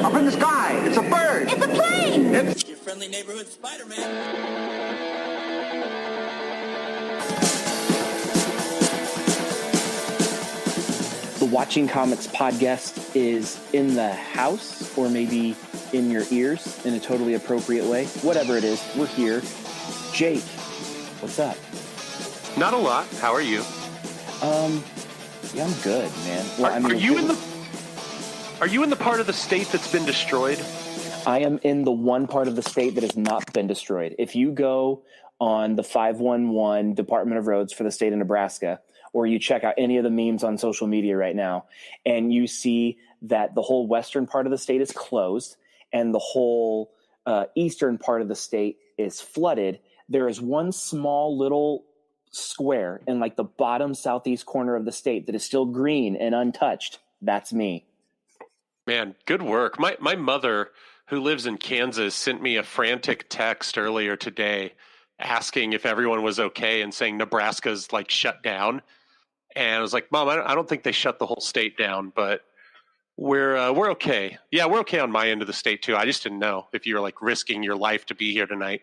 Up in the sky. It's a bird. It's a plane. It's your friendly neighborhood Spider-Man. The Watching Comics podcast is in the house, or maybe in your ears in a totally appropriate way. Whatever it is, we're here. Jake, what's up? Not a lot. How are you? Yeah, I'm good, man. Well, are you in the part of the state that's been destroyed? I am in the one part of the state that has not been destroyed. If you go on the 511 Department of Roads for the state of Nebraska, or you check out any of the memes on social media right now, and you see that the whole western part of the state is closed and the whole eastern part of the state is flooded, there is one small little square in like the bottom southeast corner of the state that is still green and untouched. That's me. Man, good work. My mother, who lives in Kansas, sent me a frantic text earlier today asking if everyone was okay and saying Nebraska's like shut down. And I was like, Mom, I don't think they shut the whole state down, but we're okay. Yeah, we're okay on my end of the state too. I just didn't know if you were like risking your life to be here tonight.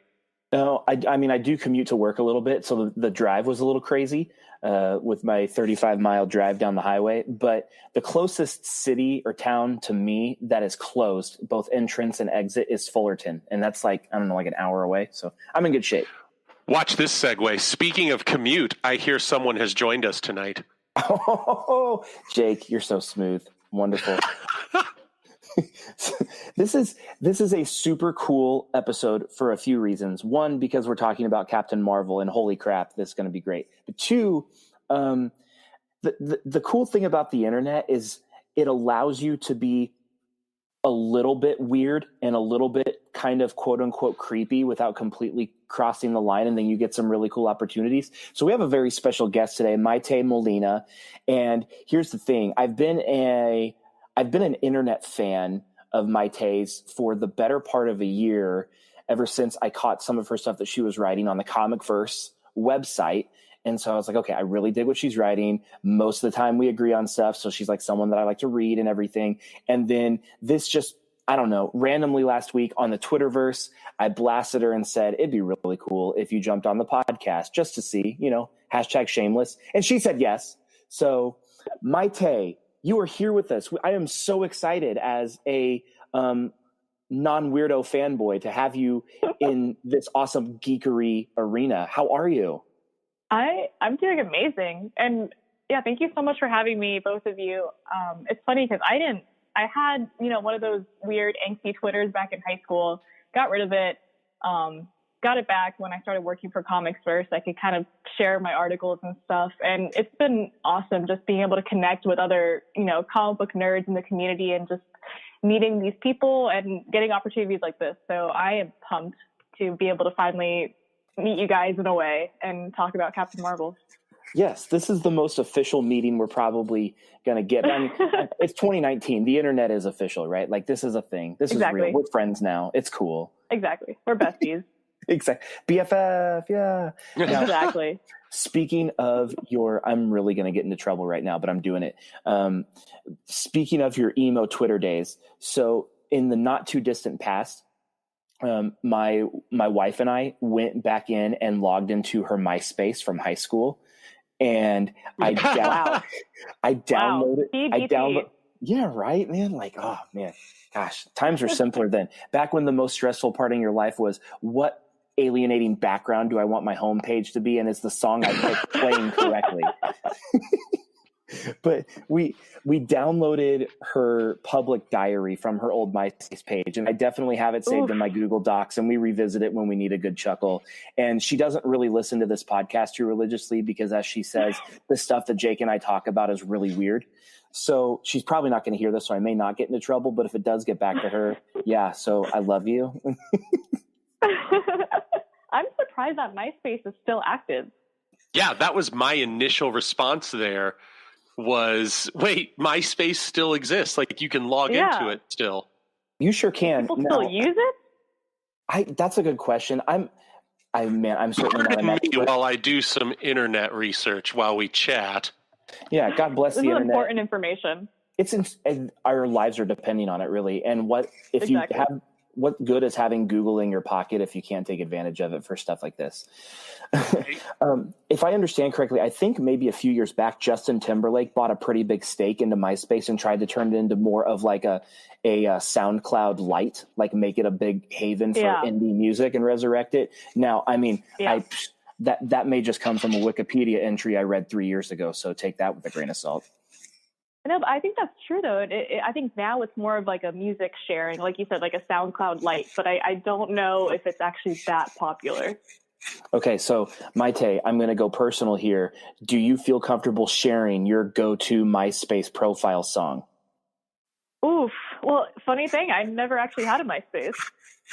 No, I mean, I do commute to work a little bit, so the drive was a little crazy with my 35-mile drive down the highway. But the closest city or town to me that is closed, both entrance and exit, is Fullerton. And that's like, I don't know, like an hour away. So I'm in good shape. Watch this segue. Speaking of commute, I hear someone has joined us tonight. Oh, Jake, you're so smooth. Wonderful. This is a super cool episode for a few reasons. One, because we're talking about Captain Marvel, and holy crap, this is going to be great. But two, the cool thing about the internet is it allows you to be a little bit weird and a little bit kind of quote unquote creepy without completely crossing the line, and then you get some really cool opportunities. So we have a very special guest today, Maite Molina. And here's the thing. I've been an internet fan of Maite's for the better part of a year, ever since I caught some of her stuff that she was writing on the ComicsVerse website. And so I was like, okay, I really dig what she's writing. Most of the time we agree on stuff. So she's like someone that I like to read and everything. And then this just, I don't know, randomly last week on the Twitterverse, I blasted her and said, it'd be really cool if you jumped on the podcast just to see, #shameless. And she said yes. So Maite, you are here with us. I am so excited as a non-weirdo fanboy to have you in this awesome geekery arena. How are you? I'm doing amazing. And yeah, thank you so much for having me, both of you. It's funny because I had, one of those weird angsty Twitters back in high school, got rid of it, got it back when I started working for ComicsVerse. I could kind of share my articles and stuff. And it's been awesome just being able to connect with other, comic book nerds in the community and just meeting these people and getting opportunities like this. So I am pumped to be able to finally meet you guys in a way and talk about Captain Marvel. Yes, this is the most official meeting we're probably going to get. I mean, it's 2019. The internet is official, right? Like, this is a thing. This exactly. is real. We're friends now. It's cool. Exactly. We're besties. Exactly. BFF, yeah. Now, exactly. Speaking of I'm really going to get into trouble right now, but I'm doing it. Speaking of your emo Twitter days, so in the not too distant past, my wife and I went back in and logged into her MySpace from high school. And I downloaded. Yeah, right, man. Like, oh man, gosh, times were simpler then. Back when the most stressful part in your life was what alienating background do I want my homepage to be, and it's the song I picked playing correctly. But we downloaded her public diary from her old MySpace page, and I definitely have it saved in my Google Docs, and we revisit it when we need a good chuckle. And she doesn't really listen to this podcast too religiously because, as she says, the stuff that Jake and I talk about is really weird. So she's probably not going to hear this, so I may not get into trouble. But if it does get back to her, yeah, so I love you. I'm surprised that MySpace is still active. Yeah, that was my initial response there. Was, wait, MySpace still exists? Like, you can log into it still. You sure can. People still use it? That's a good question. I'm certainly not an expert. While I do some internet research while we chat. Yeah, God bless the internet. This is important information. and our lives are depending on it, really. And what good is having Google in your pocket if you can't take advantage of it for stuff like this? If I understand correctly, I think maybe a few years back, Justin Timberlake bought a pretty big stake into MySpace and tried to turn it into more of like a SoundCloud light, like make it a big haven for indie music and resurrect it. Now, I mean, that may just come from a Wikipedia entry I read 3 years ago, so take that with a grain of salt. No, but I think that's true, though. I think now it's more of like a music sharing, like you said, like a SoundCloud light, but I don't know if it's actually that popular. Okay, so Maite, I'm going to go personal here. Do you feel comfortable sharing your go-to MySpace profile song? Oof. Well, funny thing, I never actually had a MySpace.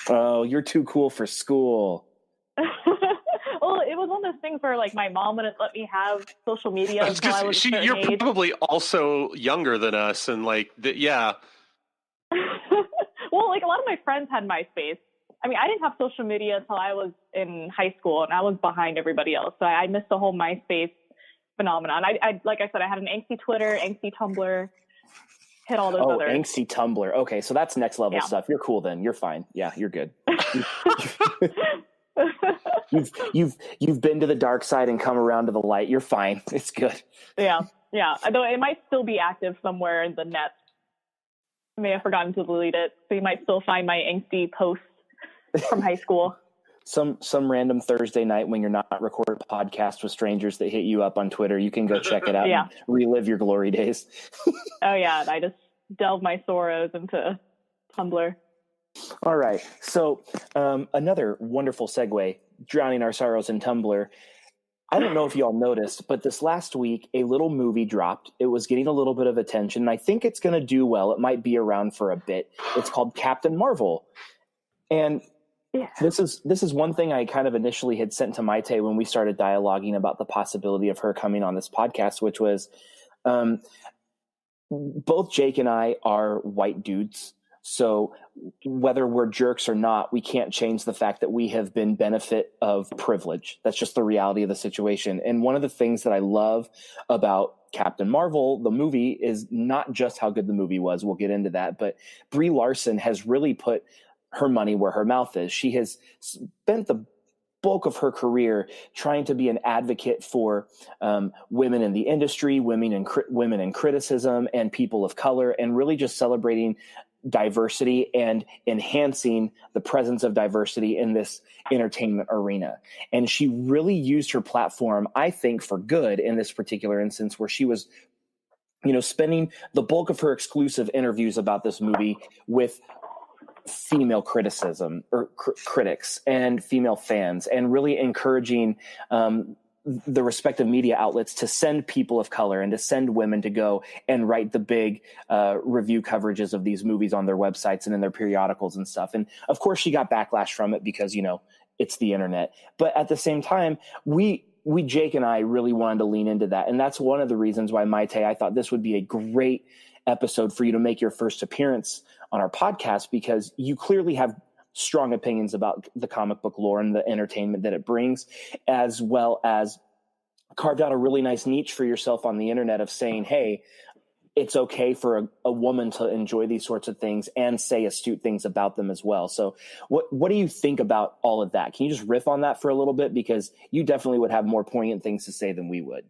Oh, you're too cool for school. Well, it was one of those things where, like, my mom wouldn't let me have social media until I was you're age. probably also younger than us, and Well, like, a lot of my friends had MySpace. I mean, I didn't have social media until I was in high school, and I was behind everybody else, so I missed the whole MySpace phenomenon. I like I said, I had an angsty Twitter, angsty Tumblr, hit all those other. Oh, angsty Tumblr. Okay, so that's next level stuff. You're cool then. You're fine. Yeah, you're good. You've been to the dark side and come around to the light. You're fine. It's good. Yeah. Although it might still be active somewhere in the net. I may have forgotten to delete it, so you might still find my angsty posts from high school. Some random Thursday night when you're not recording a podcast with strangers that hit you up on Twitter, you can go check it out and relive your glory days. Oh yeah, and I just delve my sorrows into Tumblr. All right, so another wonderful segue, drowning our sorrows in Tumblr. I don't know if y'all noticed, but this last week, a little movie dropped. It was getting a little bit of attention, and I think it's going to do well. It might be around for a bit. It's called Captain Marvel. And this is one thing I kind of initially had sent to Maite when we started dialoguing about the possibility of her coming on this podcast, which was both Jake and I are white dudes. So whether we're jerks or not, we can't change the fact that we have been benefit of privilege. That's just the reality of the situation. And one of the things that I love about Captain Marvel, the movie, is not just how good the movie was. We'll get into that. But Brie Larson has really put her money where her mouth is. She has spent the bulk of her career trying to be an advocate for women in the industry, women in criticism, and people of color, and really just celebrating diversity and enhancing the presence of diversity in this entertainment arena. And she really used her platform, I think, for good in this particular instance, where she was, spending the bulk of her exclusive interviews about this movie with female criticism or critics and female fans, and really encouraging the respective media outlets to send people of color and to send women to go and write the big review coverages of these movies on their websites and in their periodicals and stuff. And of course she got backlash from it because, it's the internet. But at the same time, we Jake and I really wanted to lean into that. And that's one of the reasons why, Maite, I thought this would be a great episode for you to make your first appearance on our podcast, because you clearly have strong opinions about the comic book lore and the entertainment that it brings, as well as carved out a really nice niche for yourself on the internet of saying, hey, it's okay for a woman to enjoy these sorts of things and say astute things about them as well. So what do you think about all of that? Can you just riff on that for a little bit? Because you definitely would have more poignant things to say than we would.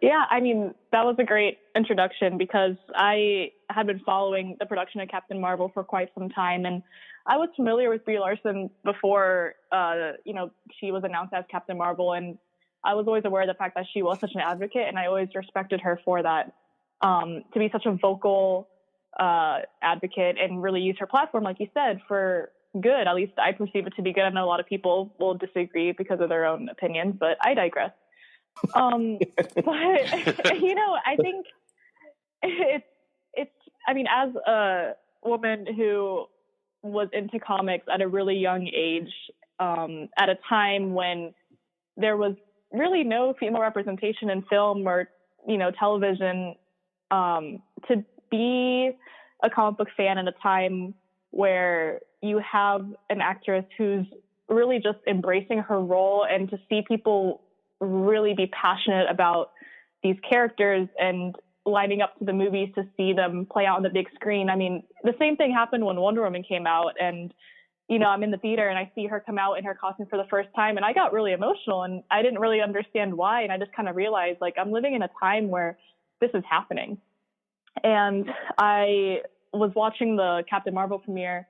Yeah, I mean, that was a great introduction, because I had been following the production of Captain Marvel for quite some time, and I was familiar with Brie Larson before, she was announced as Captain Marvel, and I was always aware of the fact that she was such an advocate, and I always respected her for that, to be such a vocal advocate and really use her platform, like you said, for good. At least I perceive it to be good. I know a lot of people will disagree because of their own opinions, but I digress. But I think it's I mean, as a woman who was into comics at a really young age, at a time when there was really no female representation in film or, television, to be a comic book fan at a time where you have an actress who's really just embracing her role, and to see people really be passionate about these characters and lining up to the movies to see them play out on the big screen. I mean, the same thing happened when Wonder Woman came out, and I'm in the theater and I see her come out in her costume for the first time, and I got really emotional, and I didn't really understand why. And I just kind of realized, like, I'm living in a time where this is happening. And I was watching the Captain Marvel premiere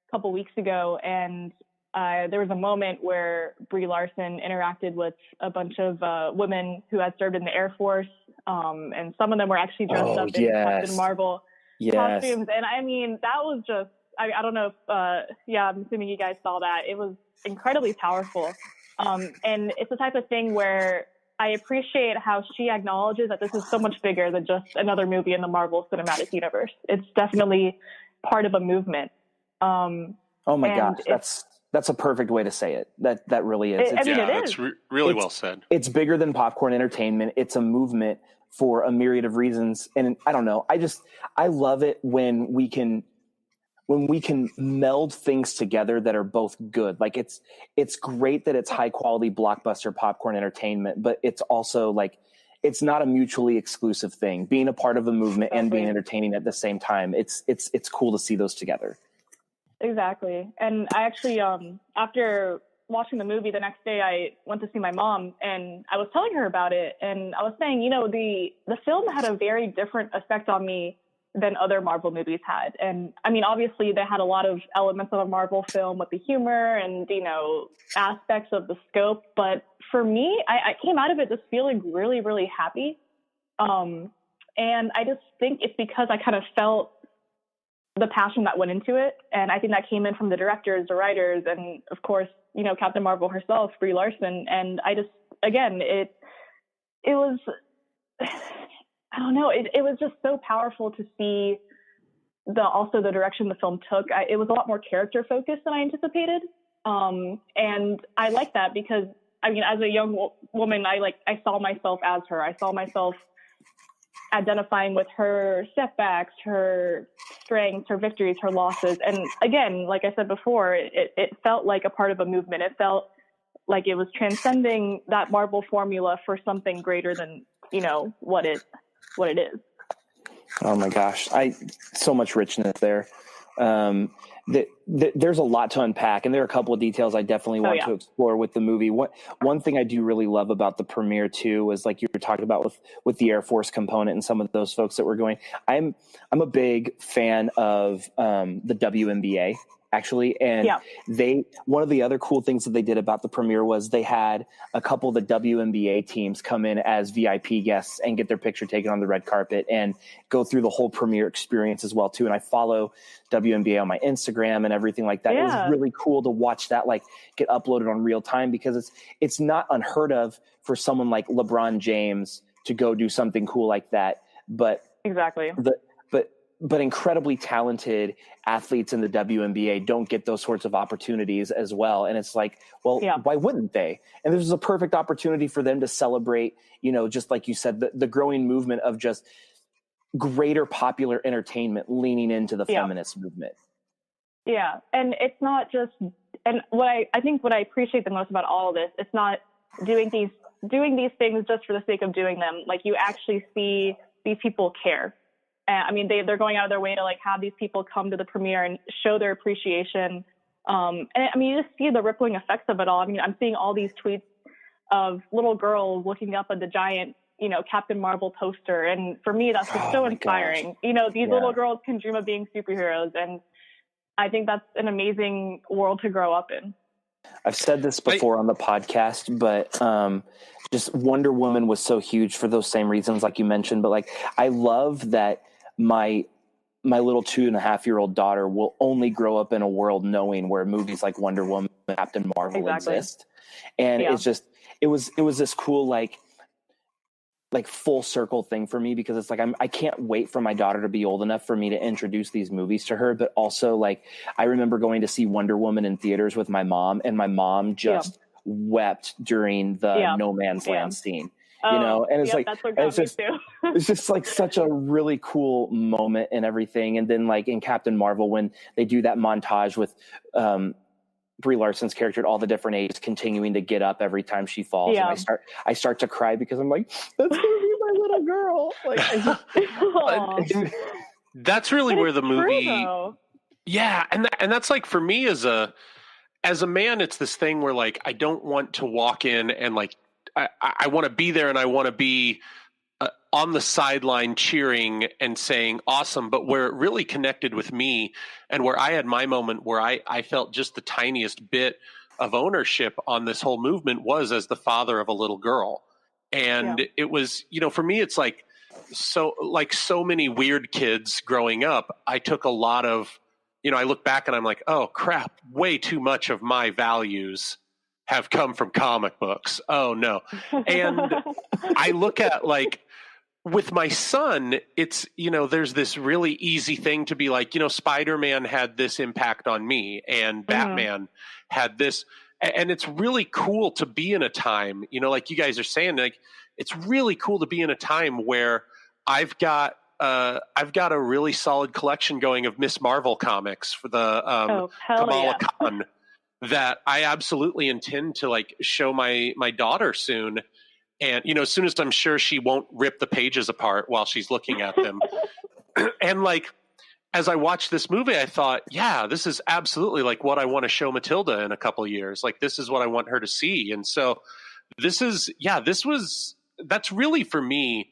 a couple weeks ago, and there was a moment where Brie Larson interacted with a bunch of women who had served in the Air Force, and some of them were actually dressed up in Captain Marvel costumes. And I mean, that was just, I don't know if, I'm assuming you guys saw that. It was incredibly powerful. And it's the type of thing where I appreciate how she acknowledges that this is so much bigger than just another movie in the Marvel Cinematic Universe. It's definitely part of a movement. Oh my gosh, that's a perfect way to say it. That really is. It is. Really well said. It's bigger than popcorn entertainment. It's a movement for a myriad of reasons. And I don't know. I love it when we can meld things together that are both good. Like it's great that it's high quality blockbuster popcorn entertainment, but it's also like, it's not a mutually exclusive thing. Being a part of a movement and being entertaining at the same time, it's cool to see those together. Exactly. And I actually, after watching the movie the next day, I went to see my mom, and I was telling her about it. And I was saying, the film had a very different effect on me than other Marvel movies had. And I mean, obviously they had a lot of elements of a Marvel film with the humor and, aspects of the scope. But for me, I came out of it just feeling really, really happy. And I just think it's because I kind of felt the passion that went into it. And I think that came in from the directors, the writers, and of course, Captain Marvel herself, Brie Larson. And I just, again, it was, I don't know. It was just so powerful to see also the direction the film took. It was a lot more character focused than I anticipated. And I like that because, I mean, as a young woman, I saw myself as her. I saw myself identifying with her setbacks, her strengths, her victories, her losses. And again, like I said before, it felt like a part of a movement. It felt like it was transcending that Marvel formula for something greater than, what it is. Oh my gosh. So much richness there. There's a lot to unpack, and there are a couple of details I definitely want to explore with the movie. One thing I do really love about the premiere too was, like you were talking about with the Air Force component and some of those folks that were going. I'm a big fan of the WNBA, actually, and one of the other cool things that they did about the premiere was they had a couple of the WNBA teams come in as VIP guests and get their picture taken on the red carpet and go through the whole premiere experience as well too. And I follow WNBA on my Instagram and everything like that. It was really cool to watch that get uploaded on real time, because it's not unheard of for someone like LeBron James to go do something cool like that. But exactly. But incredibly talented athletes in the WNBA don't get those sorts of opportunities as well. And it's like, well, why wouldn't they? And this is a perfect opportunity for them to celebrate, just like you said, the growing movement of just greater popular entertainment leaning into the feminist movement. Yeah. And it's not just, and what I appreciate the most about all of this, it's not doing these things just for the sake of doing them. Like, you actually see these people care. I mean, they're going out of their way to have these people come to the premiere and show their appreciation. And I mean, you just see the rippling effects of it all. I mean, I'm seeing all these tweets of little girls looking up at the giant, Captain Marvel poster. And for me, that's just so inspiring. Gosh. These little girls can dream of being superheroes. And I think that's an amazing world to grow up in. I've said this before on the podcast, but just Wonder Woman was so huge for those same reasons, like you mentioned. But I love that my little 2.5-year-old daughter will only grow up in a world knowing where movies like Wonder Woman and Captain Marvel exist. And it was this cool, full circle thing for me, because it's I can't wait for my daughter to be old enough for me to introduce these movies to her. But also, I remember going to see Wonder Woman in theaters with my mom, and my mom just wept during the No Man's Land scene. And it's it's just such a really cool moment and everything. And then in Captain Marvel, when they do that montage with Brie Larson's character at all the different ages continuing to get up every time she falls, and I start to cry, because I'm like, that's gonna be my little little girl. Like, that's really where the movie. True, yeah, and that's like for me as a man, it's this thing where like I don't want to walk in and like I want to be there and I want to be on the sideline cheering and saying awesome, but where it really connected with me and where I had my moment where I felt just the tiniest bit of ownership on this whole movement was as the father of a little girl. And it was, for me, it's like so many weird kids growing up, I took a lot of, I look back and I'm like, oh crap, way too much of my values have come from comic books. Oh no. And I look at like, with my son, it's, there's this really easy thing to be like, Spider-Man had this impact on me and Batman had this. And it's really cool to be in a time, like you guys are saying, like, it's really cool to be in a time where I've got a really solid collection going of Miss Marvel comics for the Kamala Khan that I absolutely intend to like show my daughter soon. And, as soon as I'm sure she won't rip the pages apart while she's looking at them. And like, as I watched this movie, I thought, yeah, this is absolutely like what I want to show Matilda in a couple of years. Like, this is what I want her to see. And so that's really for me,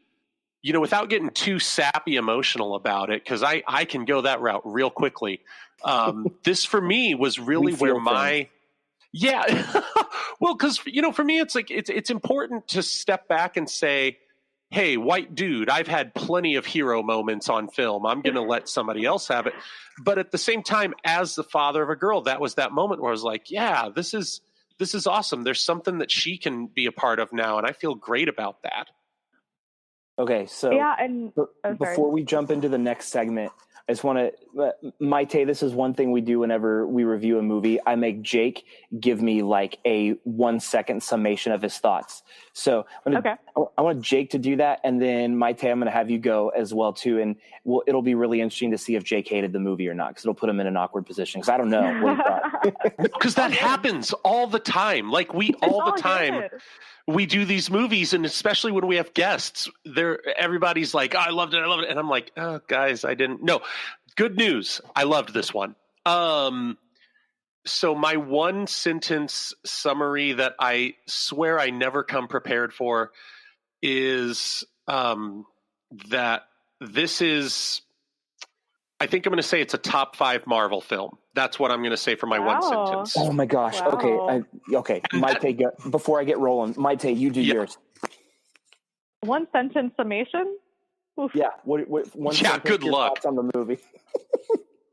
without getting too sappy emotional about it, because I can go that route real quickly. This for me was really where my... Yeah. Well, because, for me, it's like, it's important to step back and say, hey, white dude, I've had plenty of hero moments on film. I'm going to let somebody else have it. But at the same time, as the father of a girl, that was that moment where I was like, yeah, this is awesome. There's something that she can be a part of now. And I feel great about that. Okay. So before we jump into the next segment, I just want to, Maite, this is one thing we do whenever we review a movie. I make Jake give me like a 1 second summation of his thoughts. So I want Jake to do that. And then Maite, I'm going to have you go as well too. And it'll be really interesting to see if Jake hated the movie or not, because it'll put him in an awkward position. Because I don't know what he thought. Because that happens all the time. Like we do these movies, and especially when we have guests, everybody's like, oh, I loved it. And I'm like, oh, guys, I didn't. No, good news. I loved this one. So my one sentence summary that I swear I never come prepared for is that this is, I think I'm going to say it's a top 5 Marvel film. That's what I'm going to say for my one sentence. Oh my gosh. Wow. Okay. Maite, before I get rolling, Maite, you do yours. One sentence summation? Oof. Yeah. One sentence, good luck. Thoughts on the movie.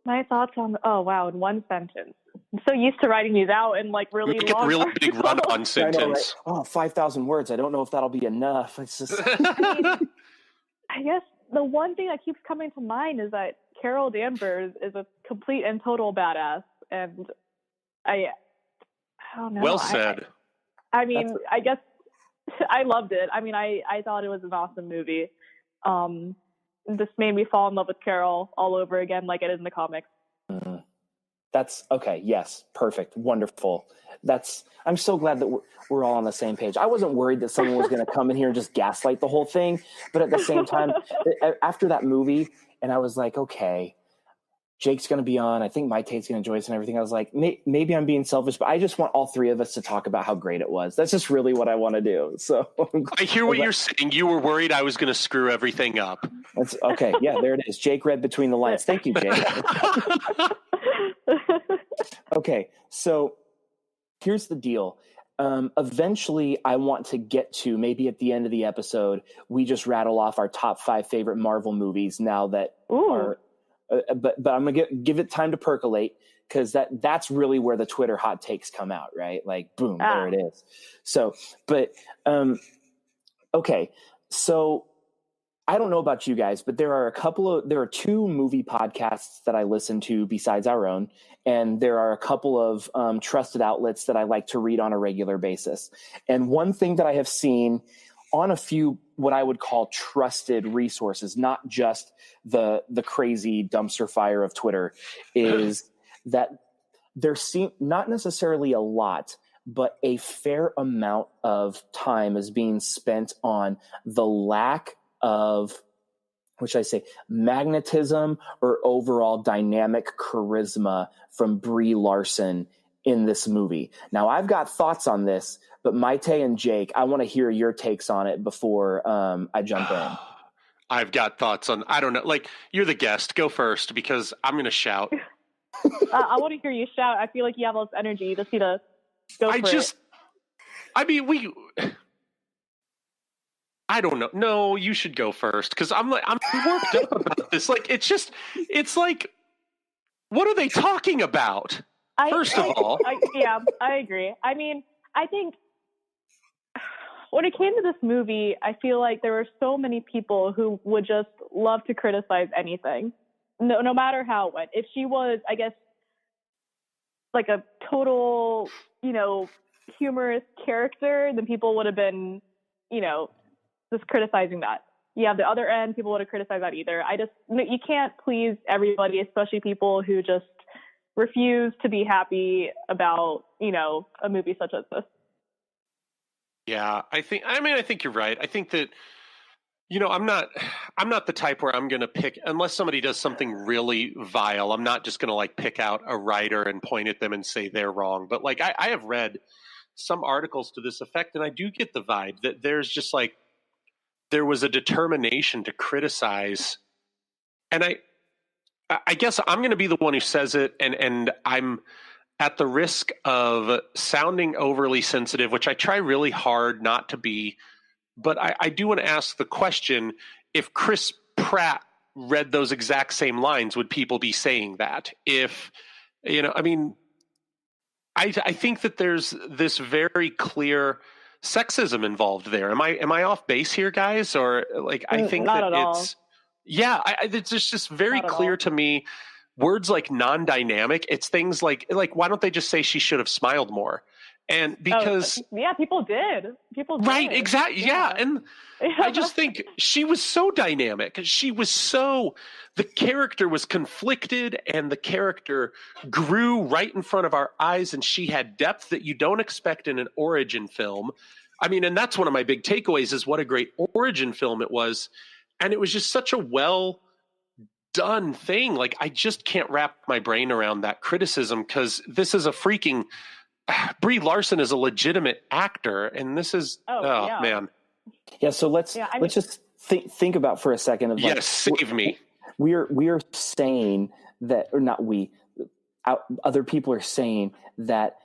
My thoughts on, in one sentence. I'm so used to writing these out in like really Make long. Make a really big run-on sentence. I know, right? Oh, 5,000 words. I don't know if that'll be enough. It's just. I guess the one thing that keeps coming to mind is that Carol Danvers is a complete and total badass, and I don't know. Well said. I mean, I guess I loved it. I mean, I thought it was an awesome movie. This made me fall in love with Carol all over again, like it is in the comics. That's okay. Yes, perfect, wonderful. I'm so glad that we're all on the same page. I wasn't worried that someone was going to come in here and just gaslight the whole thing, but at the same time, after that movie. And I was like, okay, Jake's going to be on. I think Maite's going to join us and everything. I was like, maybe I'm being selfish, but I just want all three of us to talk about how great it was. That's just really what I want to do. So I hear what you're saying. You were worried I was going to screw everything up. That's okay. Yeah, there it is. Jake read between the lines. Thank you, Jake. Okay, so here's the deal. Eventually, I want to get to, maybe at the end of the episode, we just rattle off our top 5 favorite Marvel movies now that are, but I'm going to give it time to percolate, because that's really where the Twitter hot takes come out, right? Like, boom, there it is. So, but, okay. So I don't know about you guys, but there are 2 movie podcasts that I listen to besides our own. And there are a couple of trusted outlets that I like to read on a regular basis. And one thing that I have seen on a few what I would call trusted resources, not just the crazy dumpster fire of Twitter, is that there seem not necessarily a lot, but a fair amount of time is being spent on the lack of, what should I say, magnetism or overall dynamic charisma from Brie Larson in this movie. Now, I've got thoughts on this, but Maite and Jake, I want to hear your takes on it before I jump in. I've got thoughts on, I don't know, like, you're the guest. Go first, because I'm going to shout. I want to hear you shout. I feel like you have all this energy. You just need to go for it. I don't know. No, you should go first, because I'm worked up about this. Like, it's like, what are they talking about? First of all. I agree. I mean, I think when it came to this movie, I feel like there were so many people who would just love to criticize anything, no matter how it went. If she was, I guess, like a total, humorous character, then people would have been, just criticizing that. Yeah, the other end, people would have criticized that either. You can't please everybody, especially people who just refuse to be happy about, a movie such as this. Yeah, I think you're right. I think that, I'm not the type where I'm going to pick, unless somebody does something really vile, I'm not just going to like pick out a writer and point at them and say they're wrong. But like, I have read some articles to this effect, and I do get the vibe that there's just like, there was a determination to criticize. And I guess I'm going to be the one who says it, and I'm at the risk of sounding overly sensitive, which I try really hard not to be. But I do want to ask the question, if Chris Pratt read those exact same lines, would people be saying that? If, I think that there's this very clear sexism involved there. Am I off base here, guys? Or like, I think not that at all. It's just very clear to me. Words like non-dynamic, it's things like why don't they just say she should have smiled more? And because people did. Right, exactly. Yeah. And I just think she was so dynamic. The character was conflicted, and the character grew right in front of our eyes, and she had depth that you don't expect in an origin film. I mean, and that's one of my big takeaways, is what a great origin film it was. And it was just such a well done thing. Like, I just can't wrap my brain around that criticism, because this is a freaking Brie Larson is a legitimate actor, and this is man. Yeah, so let's just think about for a second of, like, yes, save me. We are saying that, or not we, other people are saying that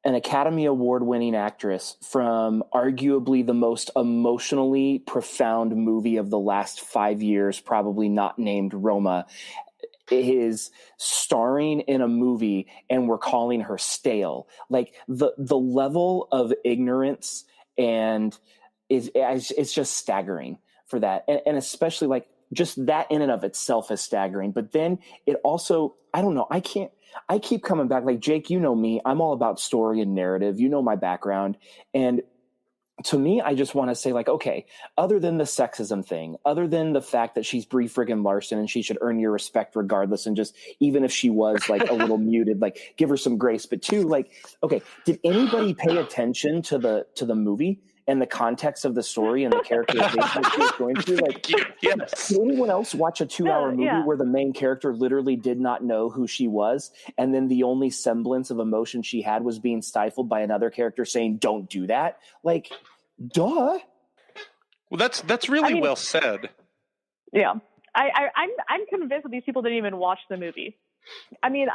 an Academy Award winning actress from arguably the most emotionally profound movie of the last 5 years, probably not named Roma, is starring in a movie, and we're calling her stale. Like, the level of ignorance and it's just staggering for that. And especially, like, just that in and of itself is staggering. But then it also, I don't know, I keep coming back. Like, Jake, you know me, I'm all about story and narrative. You know my background. And to me, I just want to say, like, okay, other than the sexism thing, other than the fact that she's Brie friggin' Larson and she should earn your respect regardless, and just, even if she was like a little muted, like, give her some grace. But two, like, okay, did anybody pay attention to the movie and the context of the story and the characterization that she was going through? Like, yes. Did anyone else watch a 2-hour movie where the main character literally did not know who she was, and then the only semblance of emotion she had was being stifled by another character saying, "Don't do that"? Like, duh. Well, that's really well said. Yeah, I'm convinced that these people didn't even watch the movie. I mean,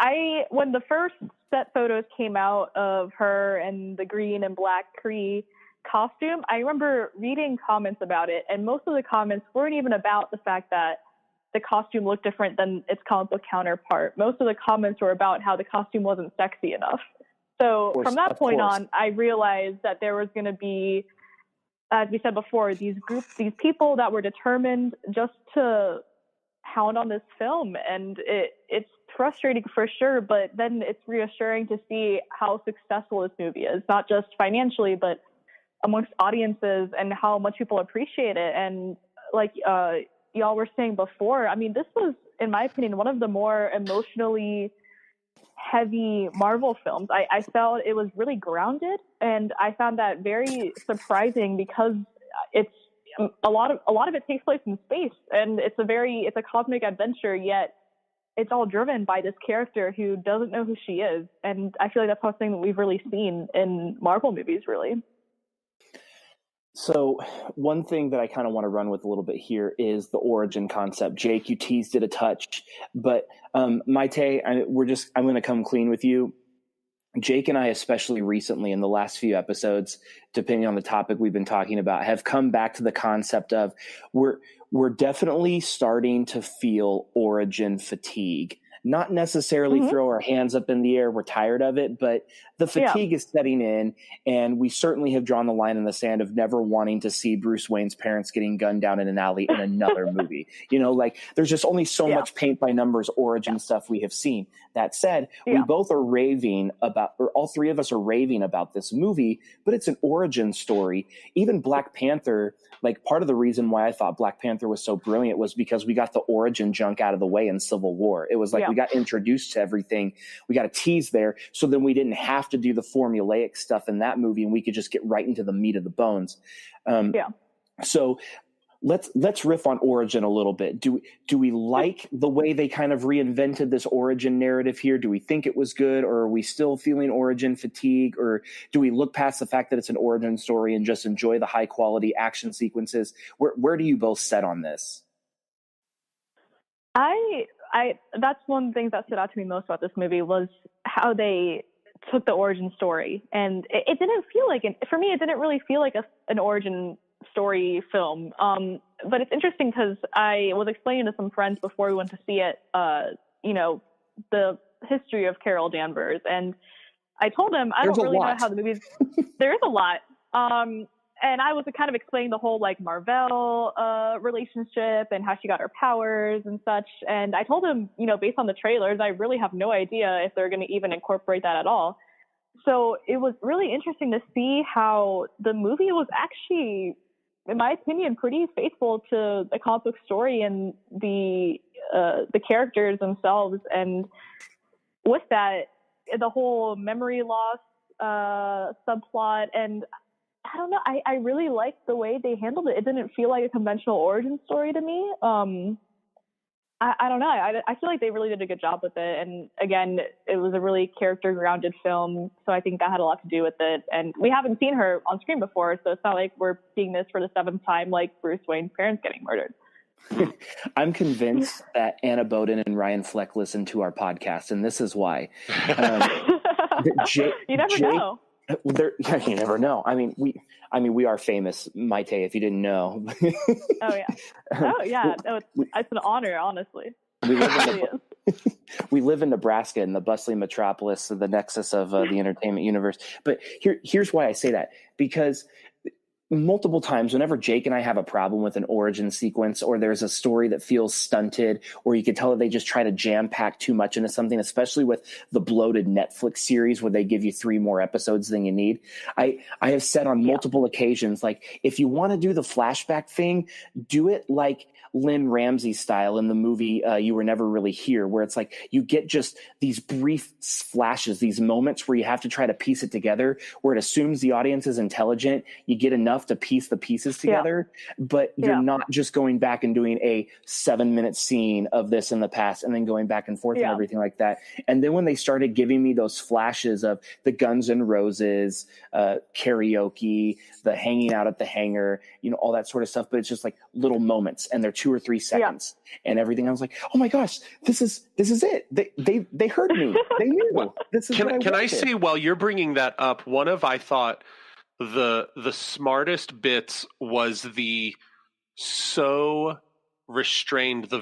when the first set photos came out of her and the green and black Kree costume, I remember reading comments about it, and most of the comments weren't even about the fact that the costume looked different than its comic book counterpart. Most of the comments were about how the costume wasn't sexy enough. So from that point on, I realized that there was going to be, as we said before, these people that were determined just to hound on this film, and it's frustrating for sure, but then it's reassuring to see how successful this movie is, not just financially, but amongst audiences, and how much people appreciate it. And like y'all were saying before, I mean, this was, in my opinion, one of the more emotionally heavy Marvel films. I felt it was really grounded, and I found that very surprising, because it's a lot of it takes place in space, and it's a cosmic adventure, yet it's all driven by this character who doesn't know who she is. And I feel like that's something that we've really seen in Marvel movies, really. So one thing that I kind of want to run with a little bit here is the origin concept. Jake, you teased it a touch, but Maite, I'm going to come clean with you. Jake and I, especially recently in the last few episodes, depending on the topic we've been talking about, have come back to the concept of we're definitely starting to feel origin fatigue. Not necessarily throw our hands up in the air, we're tired of it, but the fatigue is setting in, and we certainly have drawn the line in the sand of never wanting to see Bruce Wayne's parents getting gunned down in an alley in another movie. Like there's just only so much paint by numbers origin stuff we have seen. That said, we both are raving about, or all three of us are raving about this movie, but it's an origin story. Even Black Panther, like part of the reason why I thought Black Panther was so brilliant was because we got the origin junk out of the way in Civil War. It was like we got introduced to everything. We got a tease there. So then we didn't have to do the formulaic stuff in that movie, and we could just get right into the meat of the bones. So let's riff on origin a little bit. Do we like the way they kind of reinvented this origin narrative here? Do we think it was good, or are we still feeling origin fatigue, or do we look past the fact that it's an origin story and just enjoy the high quality action sequences? Where do you both set on this? That's one of the things that stood out to me most about this movie was how they took the origin story, and it didn't feel like for me, it didn't really feel like an origin story film. But it's interesting because I was explaining to some friends before we went to see it, the history of Carol Danvers, and I told them I don't really know how the movie's. There is a lot. And I was kind of explaining the whole like Marvel relationship and how she got her powers and such. And I told him, based on the trailers, I really have no idea if they're going to even incorporate that at all. So it was really interesting to see how the movie was actually, in my opinion, pretty faithful to the comic book story and the characters themselves. And with that, the whole memory loss subplot, and I don't know, I really liked the way they handled it. It didn't feel like a conventional origin story to me. I don't know. I feel like they really did a good job with it. And again, it was a really character grounded film. So I think that had a lot to do with it. And we haven't seen her on screen before. So it's not like we're seeing this for the 7th time, like Bruce Wayne's parents getting murdered. I'm convinced that Anna Boden and Ryan Fleck listen to our podcast. And this is why. You never know. You never know. I mean, we are famous, Maite, if you didn't know. Oh yeah. It's an honor, honestly. We live in Nebraska, in the bustling metropolis, the nexus of the entertainment universe. But here's why I say that, because multiple times, whenever Jake and I have a problem with an origin sequence, or there's a story that feels stunted, or you can tell that they just try to jam pack too much into something, especially with the bloated Netflix series where they give you 3 more episodes than you need. I have said on multiple occasions, like, if you want to do the flashback thing, do it like Lynn Ramsey style in the movie You Were Never Really Here, where it's like you get just these brief flashes, these moments where you have to try to piece it together, where it assumes the audience is intelligent. You get enough to piece the pieces together, but you're not just going back and doing a 7-minute scene of this in the past and then going back and forth and everything like that. And then when they started giving me those flashes of the Guns N' Roses, karaoke, the hanging out at the hangar, all that sort of stuff, but it's just like little moments, and they're 2 or 3 seconds and everything. I was like, oh my gosh, this is it. They heard me. They knew. This is Can I say, while you're bringing that up, one of, I thought, the smartest bits was the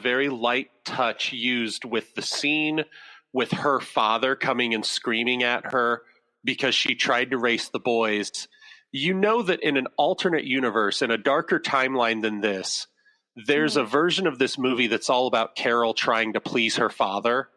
very light touch used with the scene with her father coming and screaming at her because she tried to race the boys. That in an alternate universe, in a darker timeline than this, there's a version of this movie that's all about Carol trying to please her father.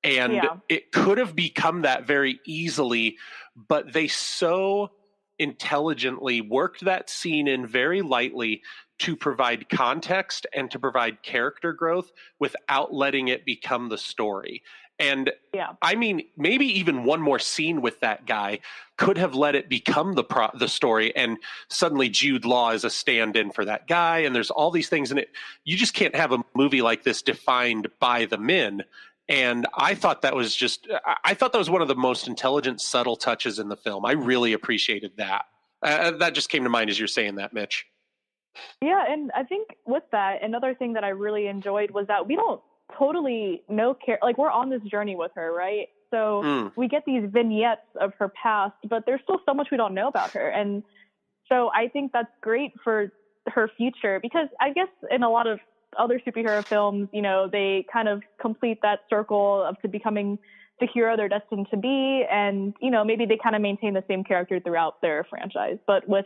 And it could have become that very easily, but they so intelligently worked that scene in very lightly to provide context and to provide character growth without letting it become the story. And Yeah. I mean, maybe even one more scene with that guy could have let it become the story, and suddenly Jude Law is a stand-in for that guy, and there's all these things in it. You just can't have a movie like this defined by the men. And I thought that was one of the most intelligent, subtle touches in the film. I really appreciated that. That just came to mind as you're saying that, Mitch. Yeah, and I think with that, another thing that I really enjoyed was that we don't totally know like we're on this journey with her, right? So we get these vignettes of her past, but there's still so much we don't know about her. And so I think that's great for her future, because I guess in a lot of other superhero films, you know, they kind of complete that circle of to becoming the hero they're destined to be. And, you know, maybe they kind of maintain the same character throughout their franchise. But with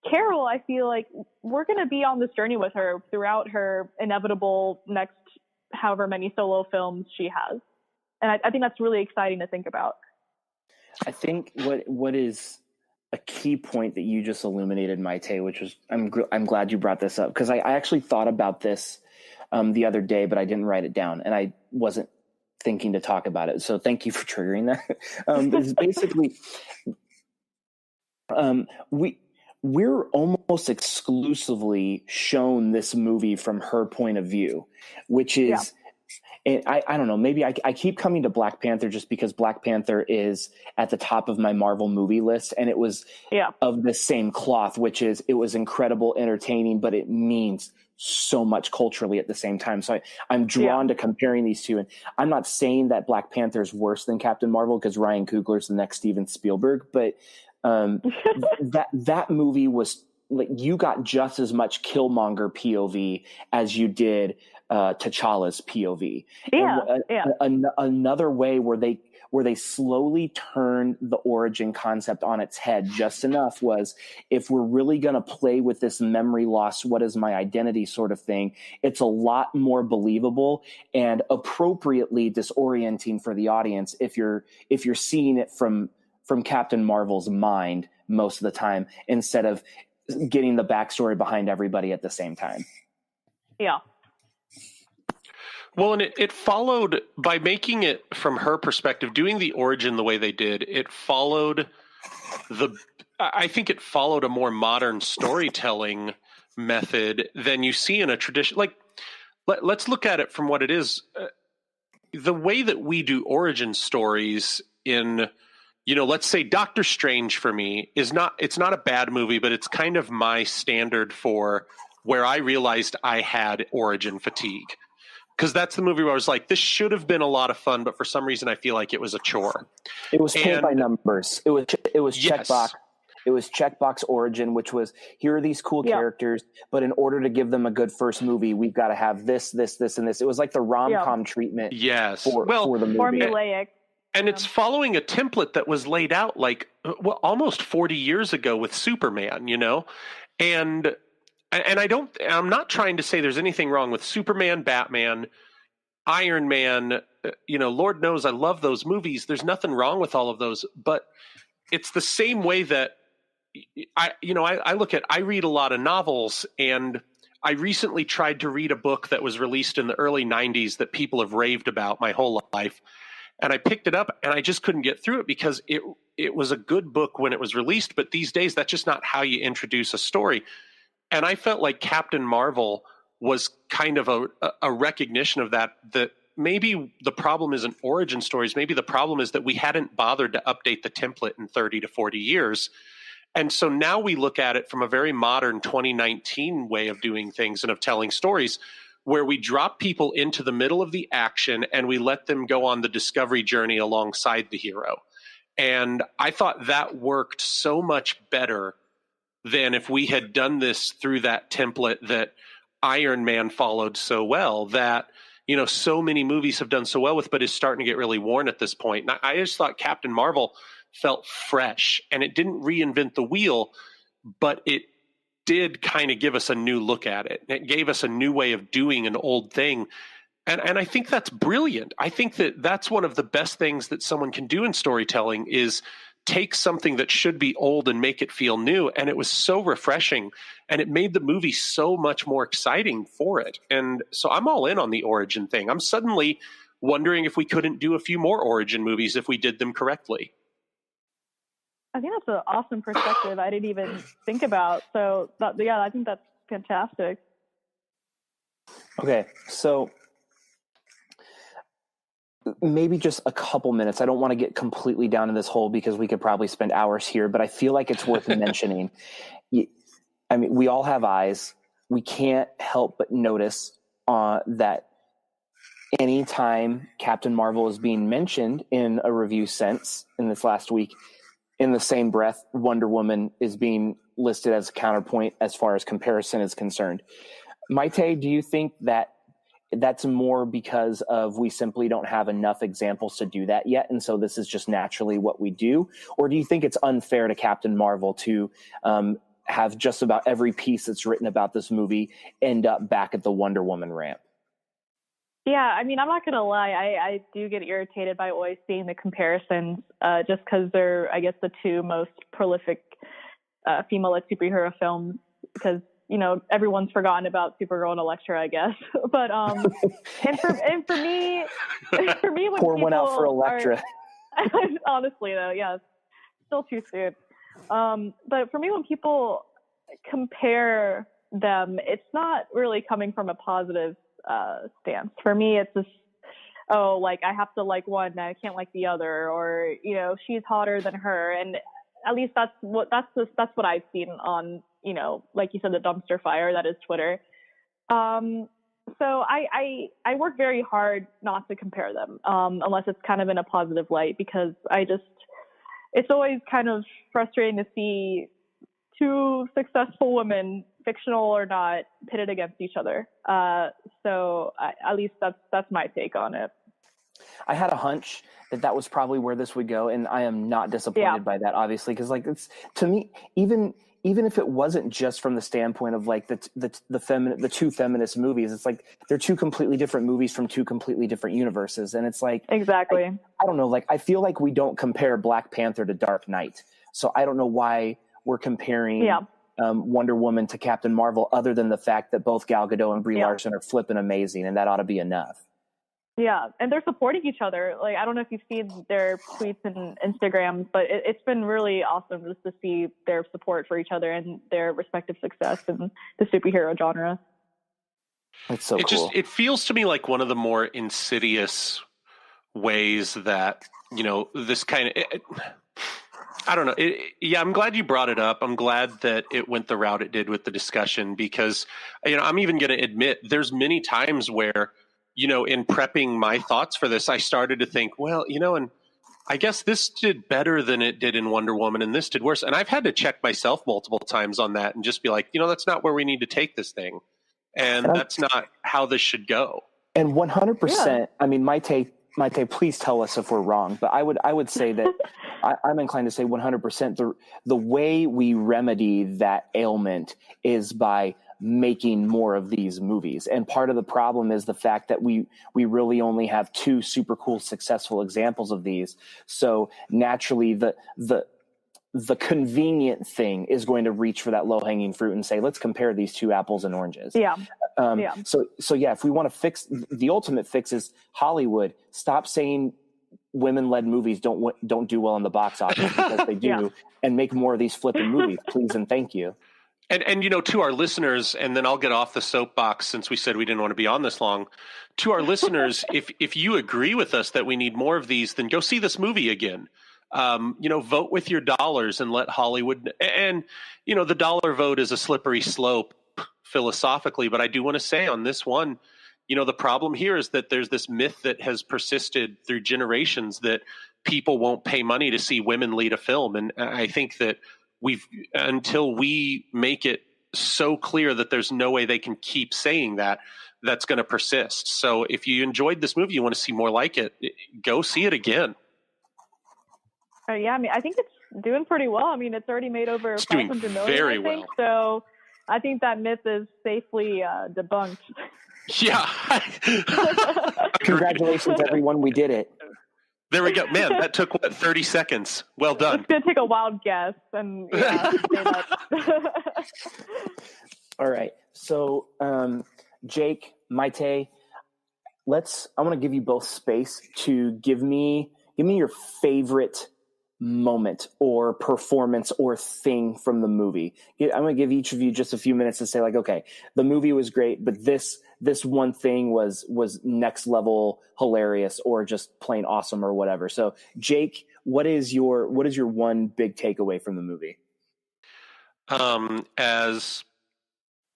Carol, I feel like we're going to be on this journey with her throughout her inevitable next however many solo films she has. And I think that's really exciting to think about. I think what is a key point that you just illuminated, Maite, which was, I'm glad you brought this up, because I actually thought about this the other day, but I didn't write it down, and I wasn't thinking to talk about it. So thank you for triggering that. It's basically, we're almost exclusively shown this movie from her point of view, which is, and I don't know, maybe I keep coming to Black Panther just because Black Panther is at the top of my Marvel movie list, and it was of the same cloth, which is it was incredible, entertaining, but it means so much culturally at the same time. So I'm drawn to comparing these two, and I'm not saying that Black Panther is worse than Captain Marvel because Ryan Coogler's the next Steven Spielberg, but that movie was like, you got just as much Killmonger POV as you did T'Challa's POV. Another way where they slowly turned the origin concept on its head just enough was, if we're really going to play with this memory loss, what is my identity sort of thing, it's a lot more believable and appropriately disorienting for the audience if you're seeing it from Captain Marvel's mind most of the time, instead of getting the backstory behind everybody at the same time. Yeah. Well, and it followed, by making it from her perspective, doing the origin the way they did, I think it followed a more modern storytelling method than you see in a tradition. Like, let's look at it from what it is. The way that we do origin stories in, you know, let's say Doctor Strange for me it's not a bad movie, but it's kind of my standard for where I realized I had origin fatigue. Because that's the movie where I was like, this should have been a lot of fun, but for some reason I feel like it was a chore. It was paid by numbers. It was checkbox. It was checkbox origin, which was, here are these cool characters, but in order to give them a good first movie, we've got to have this, and this. It was like the rom-com treatment for the movie. Formulaic. And it's following a template that was laid out like almost 40 years ago with Superman, you know? And I'm not trying to say there's anything wrong with Superman, Batman, Iron Man, you know, Lord knows I love those movies. There's nothing wrong with all of those, but it's the same way that I read a lot of novels, and I recently tried to read a book that was released in the early 90s that people have raved about my whole life. And I picked it up and I just couldn't get through it because it was a good book when it was released, but these days that's just not how you introduce a story. And I felt like Captain Marvel was kind of a recognition of that maybe the problem isn't origin stories. Maybe the problem is that we hadn't bothered to update the template in 30 to 40 years. And so now we look at it from a very modern 2019 way of doing things and of telling stories, where we drop people into the middle of the action and we let them go on the discovery journey alongside the hero. And I thought that worked so much better than if we had done this through that template that Iron Man followed so well, that, you know, so many movies have done so well with, but is starting to get really worn at this point. And I just thought Captain Marvel felt fresh, and it didn't reinvent the wheel, but it did kind of give us a new look at it. It gave us a new way of doing an old thing. And I think that's brilliant. I think that that's one of the best things that someone can do in storytelling is take something that should be old and make it feel new. And it was so refreshing, and it made the movie so much more exciting for it. And so I'm all in on the origin thing. I'm suddenly wondering if we couldn't do a few more origin movies if we did them correctly. I think that's an awesome perspective I didn't even think about. So, I think that's fantastic. Okay, so maybe just a couple minutes. I don't want to get completely down in this hole because we could probably spend hours here, but I feel like it's worth mentioning. I mean, we all have eyes. We can't help but notice that anytime Captain Marvel is being mentioned in a review sense in this last week, in the same breath, Wonder Woman is being listed as a counterpoint as far as comparison is concerned. Maite, do you think that that's more because of we simply don't have enough examples to do that yet, and so this is just naturally what we do? Or do you think it's unfair to Captain Marvel to have just about every piece that's written about this movie end up back at the Wonder Woman ramp? Yeah, I mean, I'm not going to lie. I do get irritated by always seeing the comparisons just because they're, I guess, the two most prolific female-led superhero films because, you know, everyone's forgotten about Supergirl and Elektra, I guess. But and for me, when pour one out for Elektra. Honestly, though, yeah, it's still too soon. But for me, when people compare them, it's not really coming from a positive stance. For me, it's just, oh, like I have to like one and I can't like the other, or, you know, she's hotter than her. And at least that's what I've seen on, you know, like you said, the dumpster fire that is Twitter. So I work very hard not to compare them, unless it's kind of in a positive light, because it's always kind of frustrating to see two successful women, fictional or not, pitted against each other. So at least that's my take on it. I had a hunch that was probably where this would go, and I am not disappointed by that, obviously, because like it's, to me, even if it wasn't just from the standpoint of like the two feminist movies, it's like they're two completely different movies from two completely different universes, and it's like exactly. I don't know, like I feel like we don't compare Black Panther to Dark Knight, so I don't know why we're comparing Wonder Woman to Captain Marvel, other than the fact that both Gal Gadot and Brie Larson are flipping amazing, and that ought to be enough. Yeah, and they're supporting each other. Like, I don't know if you've seen their tweets and Instagrams, but it's been really awesome just to see their support for each other and their respective success in the superhero genre. It's so cool. It feels to me like one of the more insidious ways that, you know, this kind of... I don't know. I'm glad you brought it up. I'm glad that it went the route it did with the discussion, because, you know, I'm even going to admit there's many times where, you know, in prepping my thoughts for this, I started to think, well, you know, and I guess this did better than it did in Wonder Woman, and this did worse. And I've had to check myself multiple times on that and just be like, you know, that's not where we need to take this thing. And that's not how this should go. And 100%, I mean, Maite, please tell us if we're wrong, but I would say that I'm inclined to say 100%. The way we remedy that ailment is by making more of these movies. And part of the problem is the fact that we really only have two super cool, successful examples of these. So naturally the convenient thing is going to reach for that low hanging fruit and say, let's compare these two apples and oranges. So if we want to fix, the ultimate fix is Hollywood, stop saying women-led movies don't do well in the box office, because they do, and make more of these flipping movies, please and thank you. And you know, to our listeners, and then I'll get off the soapbox since we said we didn't want to be on this long. To our listeners, if you agree with us that we need more of these, then go see this movie again. You know, vote with your dollars and let Hollywood. And you know, the dollar vote is a slippery slope philosophically, but I do want to say on this one, you know, the problem here is that there's this myth that has persisted through generations that people won't pay money to see women lead a film, and I think that until we make it so clear that there's no way they can keep saying that, that's going to persist. So if you enjoyed this movie, you want to see more like it, go see it again. Yeah, I mean, I think it's doing pretty well. I mean, it's already made over 500 million, very I think. Well. So I think that myth is safely debunked. Yeah. Congratulations, everyone. We did it. There we go. Man, that took, 30 seconds? Well done. It's going to take a wild guess. And say that. All right. So, Jake, Maite, I want to give you both space to give me your favorite moment or performance or thing from the movie. I'm going to give each of you just a few minutes to say, like, okay, the movie was great, but this one thing was next level hilarious or just plain awesome or whatever. So Jake, what is your one big takeaway from the movie? As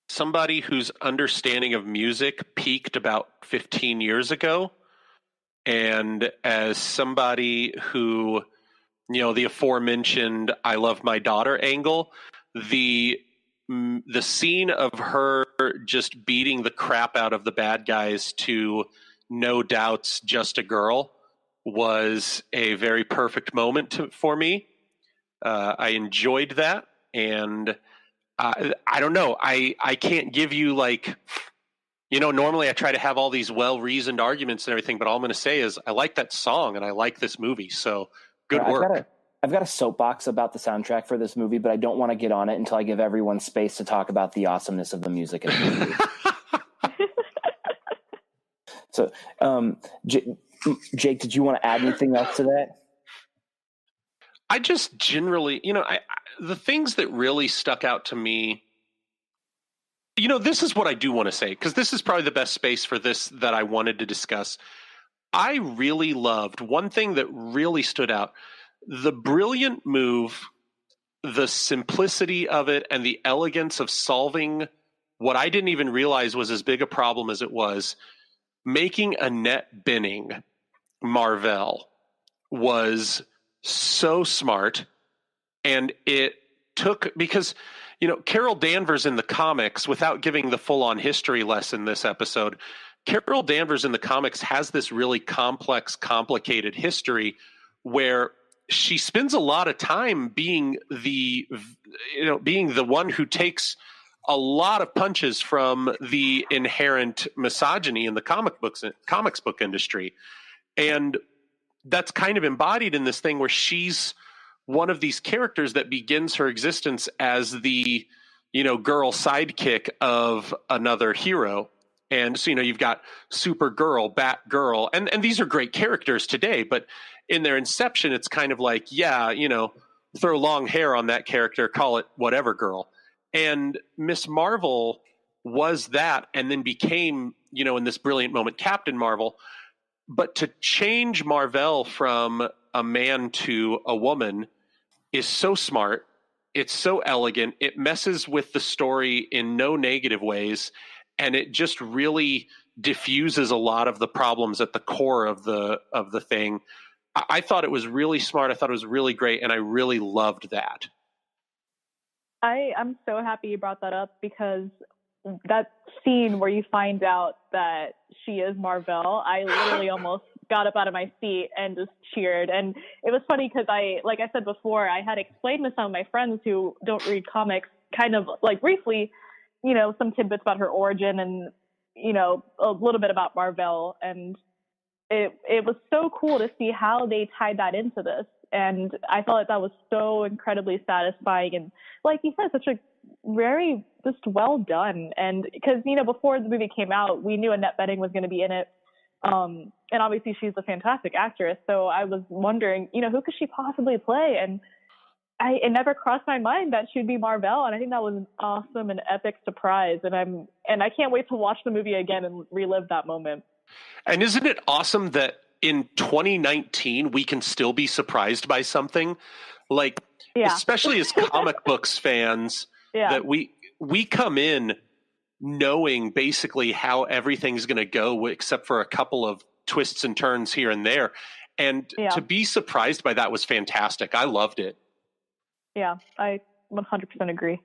somebody whose understanding of music peaked about 15 years ago, and as somebody who, the aforementioned "I love my daughter" angle, the scene of her just beating the crap out of the bad guys to "No Doubt's Just a Girl" was a very perfect moment for me. I enjoyed that, and I don't know. I can't give you normally I try to have all these well-reasoned arguments and everything, but all I'm going to say is I like that song and I like this movie. So good work. I've got a soapbox about the soundtrack for this movie, but I don't want to get on it until I give everyone space to talk about the awesomeness of the music in the movie. So, Jake, did you want to add anything else to that? I just generally, the things that really stuck out to me, this is what I do want to say, because this is probably the best space for this that I wanted to discuss. I really loved one thing that really stood out: the brilliant move, the simplicity of it, and the elegance of solving what I didn't even realize was as big a problem as it was. Making Annette Bening Marvel was so smart, and it took, because Carol Danvers in the comics, without giving the full-on history lesson this episode, Carol Danvers in the comics has this really complex, complicated history where she spends a lot of time being the one who takes a lot of punches from the inherent misogyny in the comics book industry. And that's kind of embodied in this thing where she's one of these characters that begins her existence as the, girl sidekick of another hero. And so, you've got Supergirl, Batgirl, and these are great characters today, but in their inception, it's kind of like, throw long hair on that character, call it whatever girl. And Miss Marvel was that, and then became, in this brilliant moment, Captain Marvel. But to change Marvel from a man to a woman is so smart. It's so elegant. It messes with the story in no negative ways. And it just really diffuses a lot of the problems at the core of the thing. I thought it was really smart. I thought it was really great. And I really loved that. I'm so happy you brought that up, because that scene where you find out that she is Marvel, I literally almost got up out of my seat and just cheered. And it was funny because like I said before, I had explained to some of my friends who don't read comics kind of briefly, some tidbits about her origin and, a little bit about Marvel. And it was so cool to see how they tied that into this. And I thought that was so incredibly satisfying. And like you said, such a very just well done. And because, before the movie came out, we knew Annette Bening was going to be in it. And obviously she's a fantastic actress. So I was wondering, who could she possibly play? And it never crossed my mind that she'd be Marvel. And I think that was an awesome and epic surprise. And I can't wait to watch the movie again and relive that moment. And isn't it awesome that in 2019, we can still be surprised by something especially as comic books fans, that we come in knowing basically how everything's going to go, except for a couple of twists and turns here and there. And to be surprised by that was fantastic. I loved it. Yeah, I 100% agree.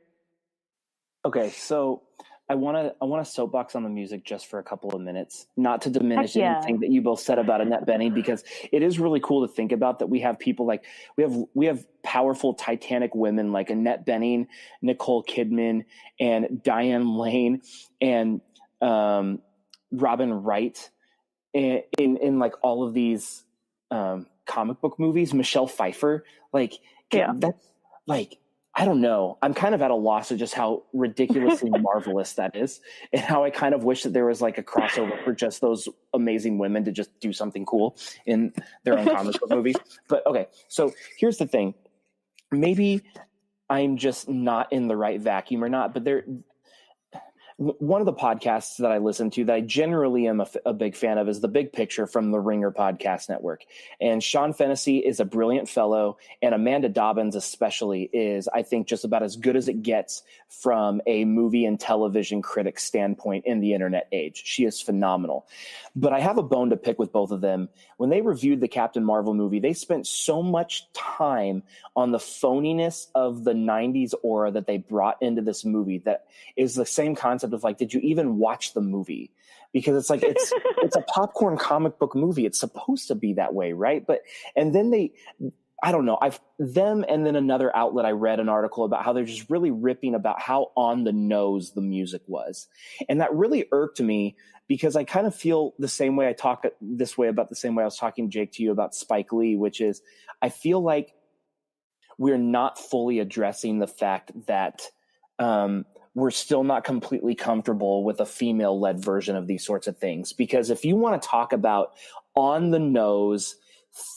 Okay, so I want to soapbox on the music just for a couple of minutes, not to diminish anything that you both said about Annette Bening, because it is really cool to think about that we have people we have powerful Titanic women like Annette Bening, Nicole Kidman, and Diane Lane, and Robin Wright in all of these comic book movies. Michelle Pfeiffer, that's I don't know. I'm kind of at a loss of just how ridiculously marvelous that is, and how I kind of wish that there was like a crossover for just those amazing women to just do something cool in their own comic book movies. But okay, so here's the thing. Maybe I'm just not in the right vacuum or not, but one of the podcasts that I listen to that I generally am a big fan of is The Big Picture from the Ringer Podcast Network. And Sean Fennessy is a brilliant fellow, and Amanda Dobbins especially is, I think, just about as good as it gets from a movie and television critic standpoint in the internet age. She is phenomenal. But I have a bone to pick with both of them. When they reviewed the Captain Marvel movie, they spent so much time on the phoniness of the 90s aura that they brought into this movie that is the same concept of like, did you even watch the movie? Because it's like, it's a popcorn comic book movie. It's supposed to be that way, right? And then I don't know, and then another outlet, I read an article about how they're just really ripping about how on the nose the music was. And that really irked me, because I kind of feel the same way I talk this way about the same way I was talking, Jake, to you about Spike Lee, which is I feel like we're not fully addressing the fact that we're still not completely comfortable with a female-led version of these sorts of things. Because if you want to talk about on the nose,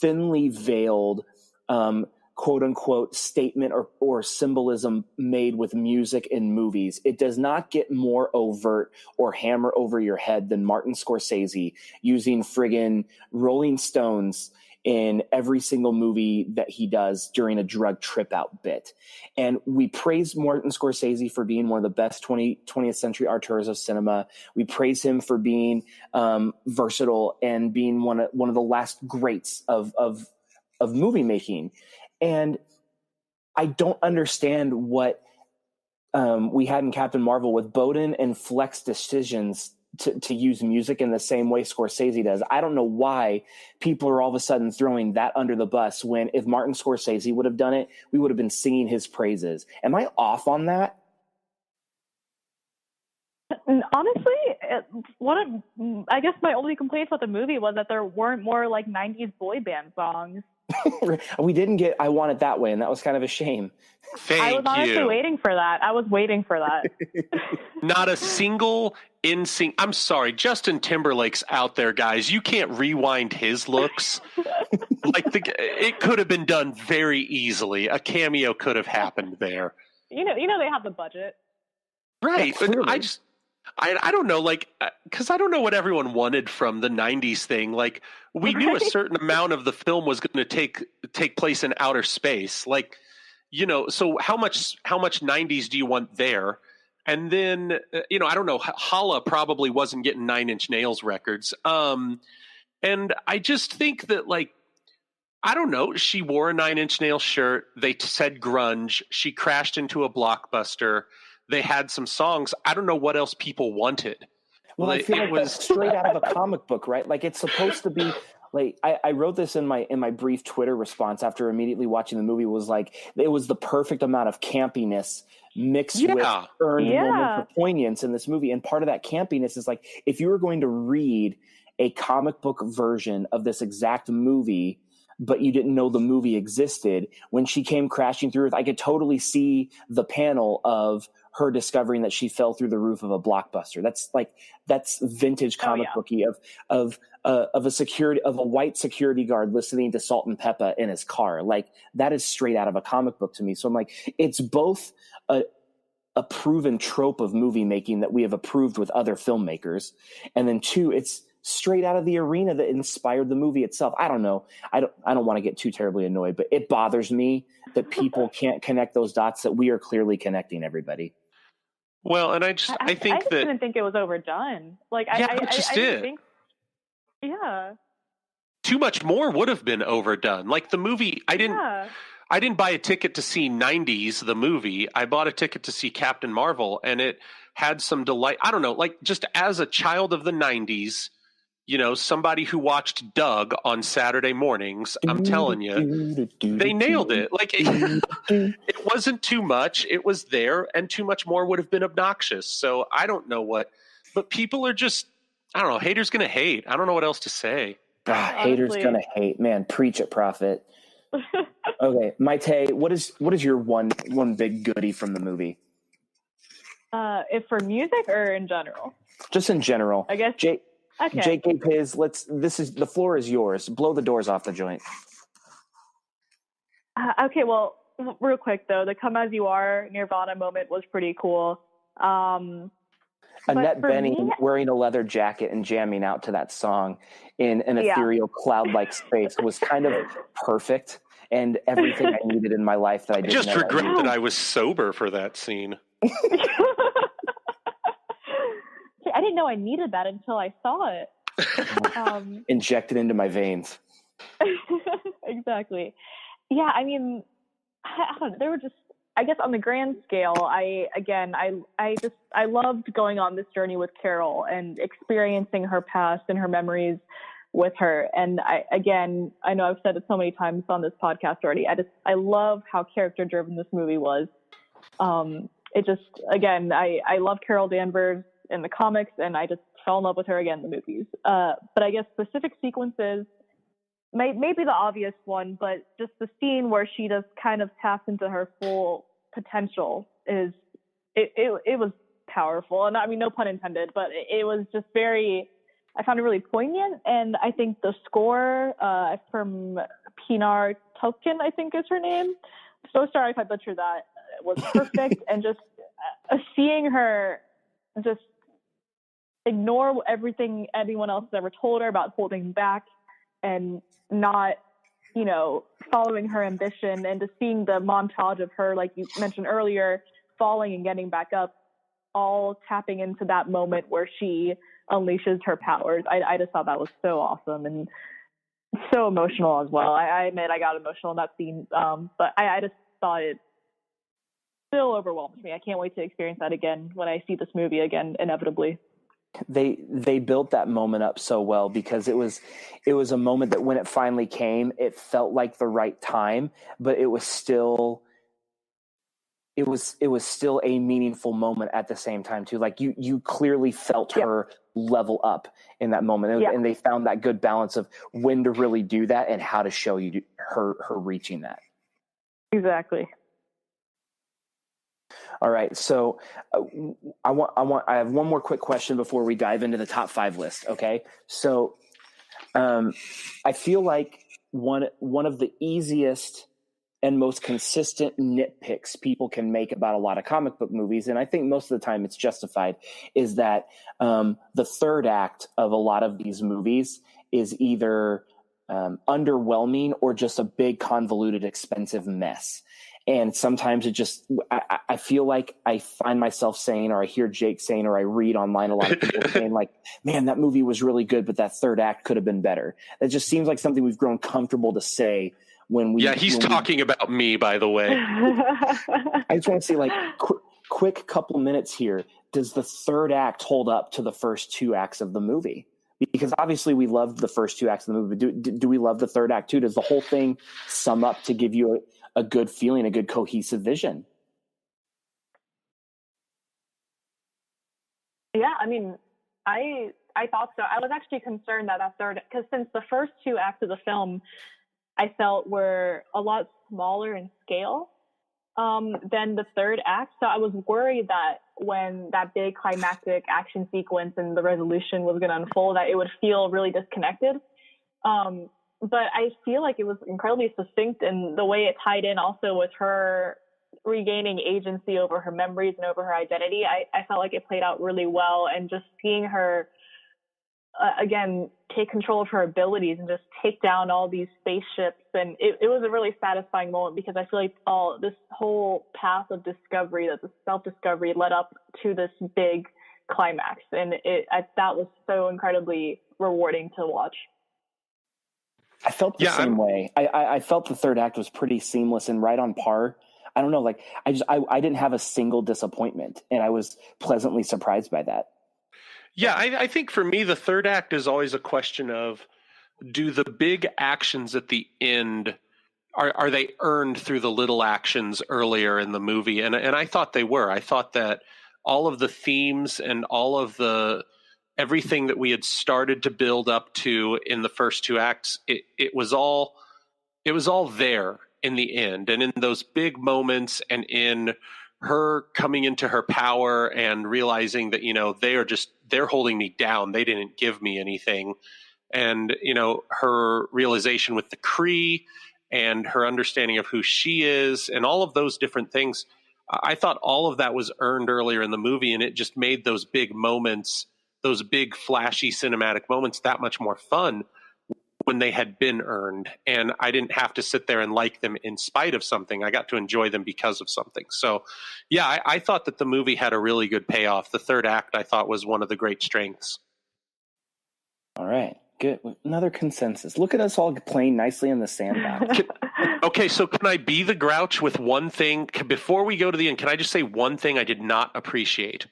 thinly veiled, quote unquote statement or symbolism made with music in movies, it does not get more overt or hammer over your head than Martin Scorsese using friggin' Rolling Stones in every single movie that he does during a drug trip out bit. And we praise Martin Scorsese for being one of the best 20th century auteurs of cinema. We praise him for being versatile and being one of the last greats of movie making. And I don't understand what we had in Captain Marvel with Bowden and Fleck's decisions to use music in the same way Scorsese does. I don't know why people are all of a sudden throwing that under the bus, when if Martin Scorsese would have done it, we would have been singing his praises. Am I off on that? Honestly, I guess my only complaints about the movie was that there weren't more like 90s boy band songs. We didn't get I Want It That Way, and that was kind of a shame. I was honestly waiting for that. Not a single NSYNC. I'm sorry, Justin Timberlake's out there, guys. You can't rewind his looks. It could have been done very easily. A cameo could have happened there. You know they have the budget. Right. I don't know, because I don't know what everyone wanted from the 90s thing. Like, we knew a certain amount of the film was going to take place in outer space. Like, so how much 90s do you want there? And then, I don't know, Holla probably wasn't getting 9 Inch Nails records. And I just think that, I don't know, she wore a 9 Inch Nails shirt. They said grunge. She crashed into a Blockbuster. They had some songs. I don't know what else people wanted. Well, I feel like that's straight out of a comic book, right? Like, it's supposed to be like, I wrote this in my brief Twitter response after immediately watching the movie, was like, it was the perfect amount of campiness mixed with earned moments of poignance in this movie. And part of that campiness is like, if you were going to read a comic book version of this exact movie, but you didn't know the movie existed, when she came crashing through, I could totally see the panel of her discovering that she fell through the roof of a Blockbuster. That's vintage comic booky of a white security guard listening to Salt and Peppa in his car. Like, that is straight out of a comic book to me. So I'm like, it's both a proven trope of movie making that we have approved with other filmmakers, and then two, it's straight out of the arena that inspired the movie itself. I don't know. I don't want to get too terribly annoyed, but it bothers me that people can't connect those dots that we are clearly connecting, everybody. Well, and I think that didn't think it was overdone. I didn't think. Yeah. Too much more would have been overdone. Like, the movie, I didn't buy a ticket to see 90s, the movie. I bought a ticket to see Captain Marvel, and it had some delight. I don't know, just as a child of the 90s, somebody who watched Doug on Saturday mornings, I'm telling you, they nailed it. It wasn't too much. It was there, and too much more would have been obnoxious. So I don't know but people are just, I don't know, haters going to hate. I don't know what else to say. Haters going to hate. Man, preach it, Prophet. Okay, Maite, what is your one big goodie from the movie? If for music or in general? Just in general. I guess. Jake, Okay. Jake gave his. The floor is yours. Blow the doors off the joint. Okay, well, real quick though, the "Come as You Are" Nirvana moment was pretty cool. Annette Bening wearing a leather jacket and jamming out to that song in an ethereal cloud-like space was kind of perfect, and everything I needed in my life that I didn't. I just regret that I was sober for that scene. I didn't know I needed that until I saw it. Injected into my veins. Exactly. Yeah, I mean, I don't know, there were just, I guess on the grand scale, I loved going on this journey with Carol and experiencing her past and her memories with her. And I know I've said it so many times on this podcast already. I love how character driven this movie was. It just, again, I love Carol Danvers in the comics, and I just fell in love with her again in the movies. But I guess specific sequences, maybe the obvious one, but just the scene where she just kind of taps into her full potential it was powerful. And I mean, no pun intended, but it was just I found it really poignant. And I think the score from Pinar Tolkien, I think is her name. So sorry if I butchered that. It was perfect. And just seeing her just ignore everything anyone else has ever told her about holding back and not, following her ambition, and just seeing the montage of her, like you mentioned earlier, falling and getting back up, all tapping into that moment where she unleashes her powers. I just thought that was so awesome and so emotional as well. I admit I got emotional in that scene, but I just thought it still overwhelms me. I can't wait to experience that again when I see this movie again, inevitably. They built that moment up so well, because it was a moment that when it finally came, it felt like the right time, but it was still a meaningful moment at the same time too. Like you clearly felt her level up in that moment, and they found that good balance of when to really do that and how to show you her reaching that. Exactly. All right, so I have one more quick question before we dive into the top 5 list. Okay, so I feel like one of the easiest and most consistent nitpicks people can make about a lot of comic book movies, and I think most of the time it's justified, is that the third act of a lot of these movies is either underwhelming or just a big, convoluted, expensive mess. And sometimes I feel like I find myself saying, or I hear Jake saying, or I read online a lot of people saying, like, man, that movie was really good, but that third act could have been better. It just seems like something we've grown comfortable to say when we... Yeah, he's talking about me, by the way. I just want to say, like, quick couple minutes here. Does the third act hold up to the first 2 acts of the movie? Because obviously we loved the first 2 acts of the movie. Do we love the third act too? Does the whole thing sum up to give you a good feeling, a good cohesive vision? Yeah, I mean, I thought so. I was actually concerned that third, because since the first 2 acts of the film I felt were a lot smaller in scale than the third act. So I was worried that when that big climactic action sequence and the resolution was going to unfold, that it would feel really disconnected. But I feel like it was incredibly succinct, and the way it tied in also with her regaining agency over her memories and over her identity, I felt like it played out really well. And just seeing her, again, take control of her abilities and just take down all these spaceships. And it was a really satisfying moment, because I feel like this whole path of discovery, that the self-discovery led up to this big climax. And that was so incredibly rewarding to watch. I felt the same way. I felt the third act was pretty seamless and right on par. I don't know, like I didn't have a single disappointment, and I was pleasantly surprised by that. Yeah, I think for me, the third act is always a question of, do the big actions at the end, are they earned through the little actions earlier in the movie? And I thought they were. I thought that all of the themes and all of everything that we had started to build up to in the first 2 acts, it was all there. in the end. And in those big moments and in her coming into her power and realizing that, they're holding me down. They didn't give me anything. And, her realization with the Kree and her understanding of who she is and all of those different things. I thought all of that was earned earlier in the movie, and it just made those big moments, those big flashy cinematic moments, that much more fun when they had been earned. And I didn't have to sit there and like them in spite of something. I got to enjoy them because of something. So, yeah, I thought that the movie had a really good payoff. The third act, I thought, was one of the great strengths. All right. Good. Another consensus. Look at us all playing nicely in the sandbox. Okay, so can I be the Grouch with one thing? Before we go to the end, can I just say one thing I did not appreciate?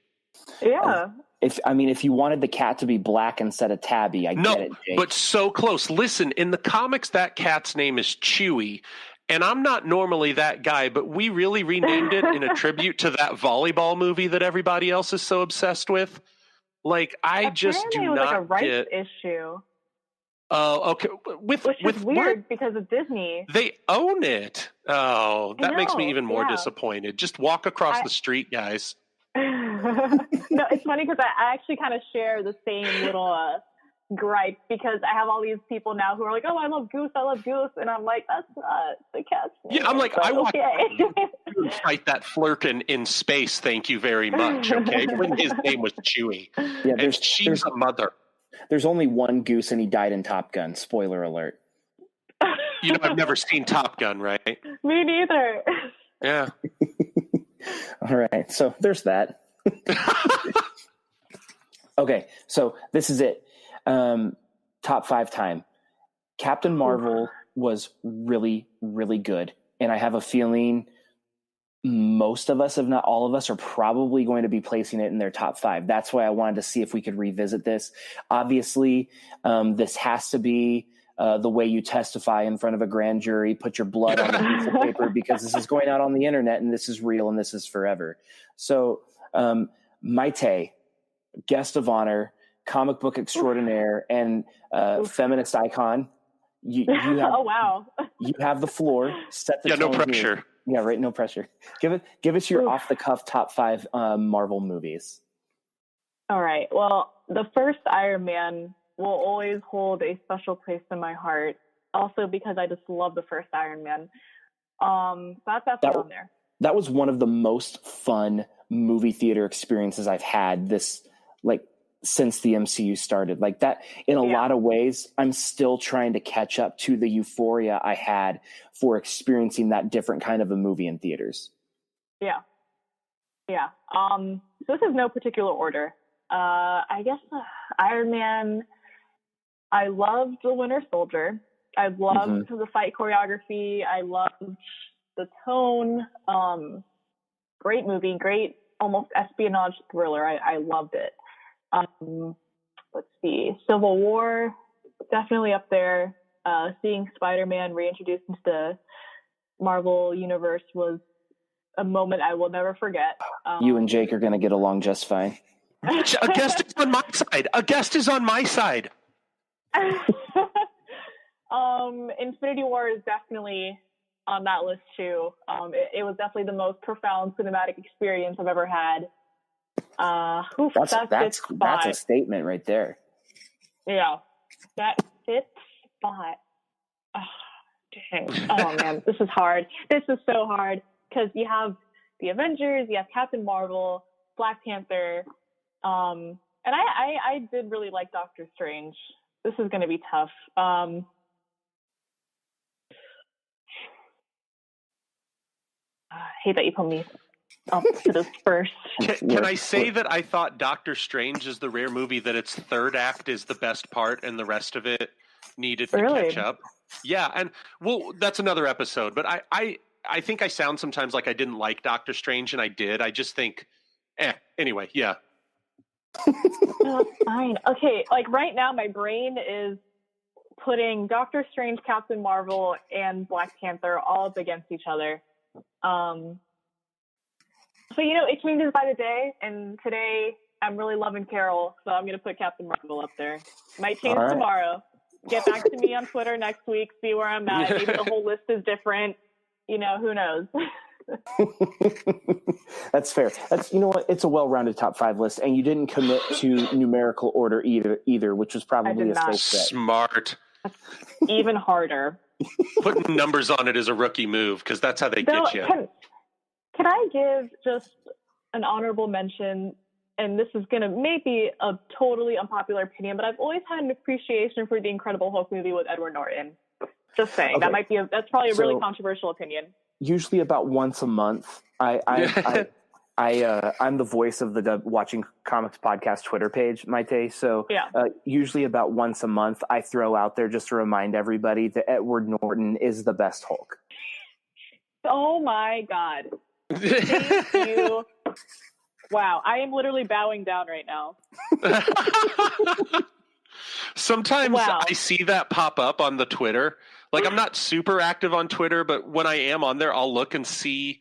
Yeah. If you wanted the cat to be black instead of Tabby, get it, Jake. But so close. Listen, in the comics, that cat's name is Chewie. And I'm not normally that guy, but we really renamed it in a tribute to that volleyball movie that everybody else is so obsessed with. Like, I just do it was not like a rights get... issue. Oh, okay. Which is weird what? because of Disney. They own it. Oh, that makes me even more yeah. disappointed. Just walk across the street, guys. No, it's funny because I actually kind of share the same little gripe because I have all these people now who are like, oh, I love Goose, and I'm like, that's not the cat's name. Yeah, I'm like, I want to fight that Flurkin in space, thank you very much, okay? When his name was Chewie. Yeah, and she's a mother. There's only one Goose, and he died in Top Gun. Spoiler alert. I've never seen Top Gun, right? Me neither. Yeah. All right, so there's that. Okay, so this is it. Top 5 time. Captain Marvel was really, really good. And I have a feeling most of us, if not all of us, are probably going to be placing it in their top 5. That's why I wanted to see if we could revisit this. Obviously, this has to be the way you testify in front of a grand jury, put your blood on a piece of paper, because this is going out on the internet and this is real and this is forever. So, Maite, guest of honor, comic book extraordinaire, and feminist icon. You have, oh, wow. You have the floor. Set the tone. No pressure. Here. Yeah, right. No pressure. Give us your off the cuff top 5 Marvel movies. All right. Well, the first Iron Man will always hold a special place in my heart. Also because I just love the first Iron Man. That's on there. That was one of the most fun movie theater experiences I've had since the MCU started. Like that, in a lot of ways, I'm still trying to catch up to the euphoria I had for experiencing that different kind of a movie in theaters. Yeah. So this is no particular order. I guess Iron Man, I loved The Winter Soldier. I loved the fight choreography. I loved the tone. Great movie, great almost espionage thriller. I loved it. Let's see. Civil War, definitely up there. Seeing Spider-Man reintroduced into the Marvel universe was a moment I will never forget. You and Jake are going to get along just fine. A guest is on my side. A guest is on my side. Infinity War is definitely on that list too. It was definitely the most profound cinematic experience I've ever had. That's a statement right there. Yeah, that fits spot. Oh, dang. Oh man, this is hard. This is so hard because you have the Avengers, you have Captain Marvel, Black Panther, and I did really like Doctor Strange. This is going to be tough. I hate that you put me up to this first. Can I say that I thought Doctor Strange is the rare movie that its third act is the best part and the rest of it needed to catch up? Yeah, and well, that's another episode. But I think I sound sometimes like I didn't like Doctor Strange, and I did. I just think, anyway, yeah. Fine. Okay, like right now my brain is putting Doctor Strange, Captain Marvel, and Black Panther all up against each other. So, it changes by the day, and today I'm really loving Carol, so I'm going to put Captain Marvel up there. Might change tomorrow. Get back to me on Twitter next week, see where I'm at. Maybe the whole list is different. who knows? That's fair. That's, you know what? It's a well-rounded top 5 list, and you didn't commit to numerical order either, which was probably a safe bet. Smart. Even harder. Putting numbers on it is a rookie move because that's how they get you. Can I give just an honorable mention? And this is going to maybe a totally unpopular opinion, but I've always had an appreciation for the Incredible Hulk movie with Edward Norton. Just saying. Okay. That's probably a really controversial opinion. Usually about once a month, I'm the voice of the Watching Comics Podcast Twitter page, Maite. So usually about once a month, I throw out there just to remind everybody that Edward Norton is the best Hulk. Oh my God. Thank you. Wow. I am literally bowing down right now. Sometimes I see that pop up on the Twitter. Like, I'm not super active on Twitter, but when I am on there, I'll look and see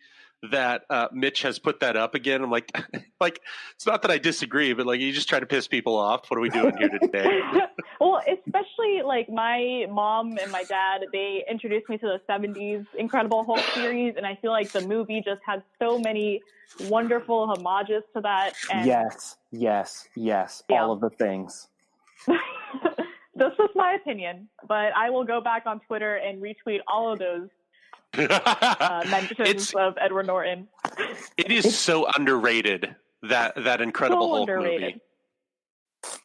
that Mitch has put that up again. I'm like, it's not that I disagree, but like, you just try to piss people off. What are we doing here today? Well, especially like my mom and my dad, they introduced me to the 70s Incredible Hulk series, and I feel like the movie just had so many wonderful homages to that. And yes. All of the things. This was my opinion, but I will go back on Twitter and retweet all of those mentions of Edward Norton. It's so underrated, that Incredible Hulk movie.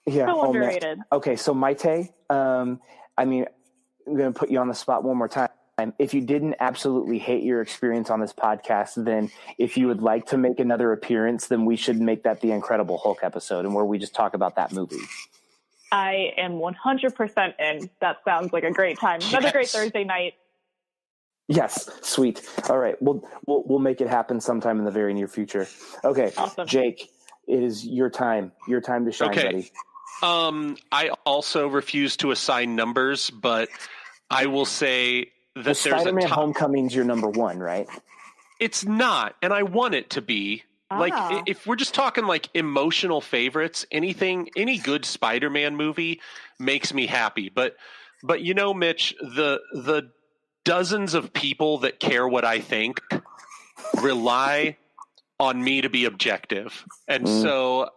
Yeah, so underrated. Man. Okay, so Maite, I'm going to put you on the spot one more time. If you didn't absolutely hate your experience on this podcast, then if you would like to make another appearance, then we should make that the Incredible Hulk episode, and where we just talk about that movie. I am 100% in. That sounds like a great time. Another great Thursday night. Yes, sweet. All right, we'll make it happen sometime in the very near future. Okay, awesome. Jake, it is your time. Your time to shine, buddy. I also refuse to assign numbers, but I will say that there's Spider-Man Homecoming's your number 1, right? It's not, and I want it to be. Like, if we're just talking like emotional favorites, any good Spider-Man movie makes me happy. But Mitch, the dozens of people that care what I think rely on me to be objective. And so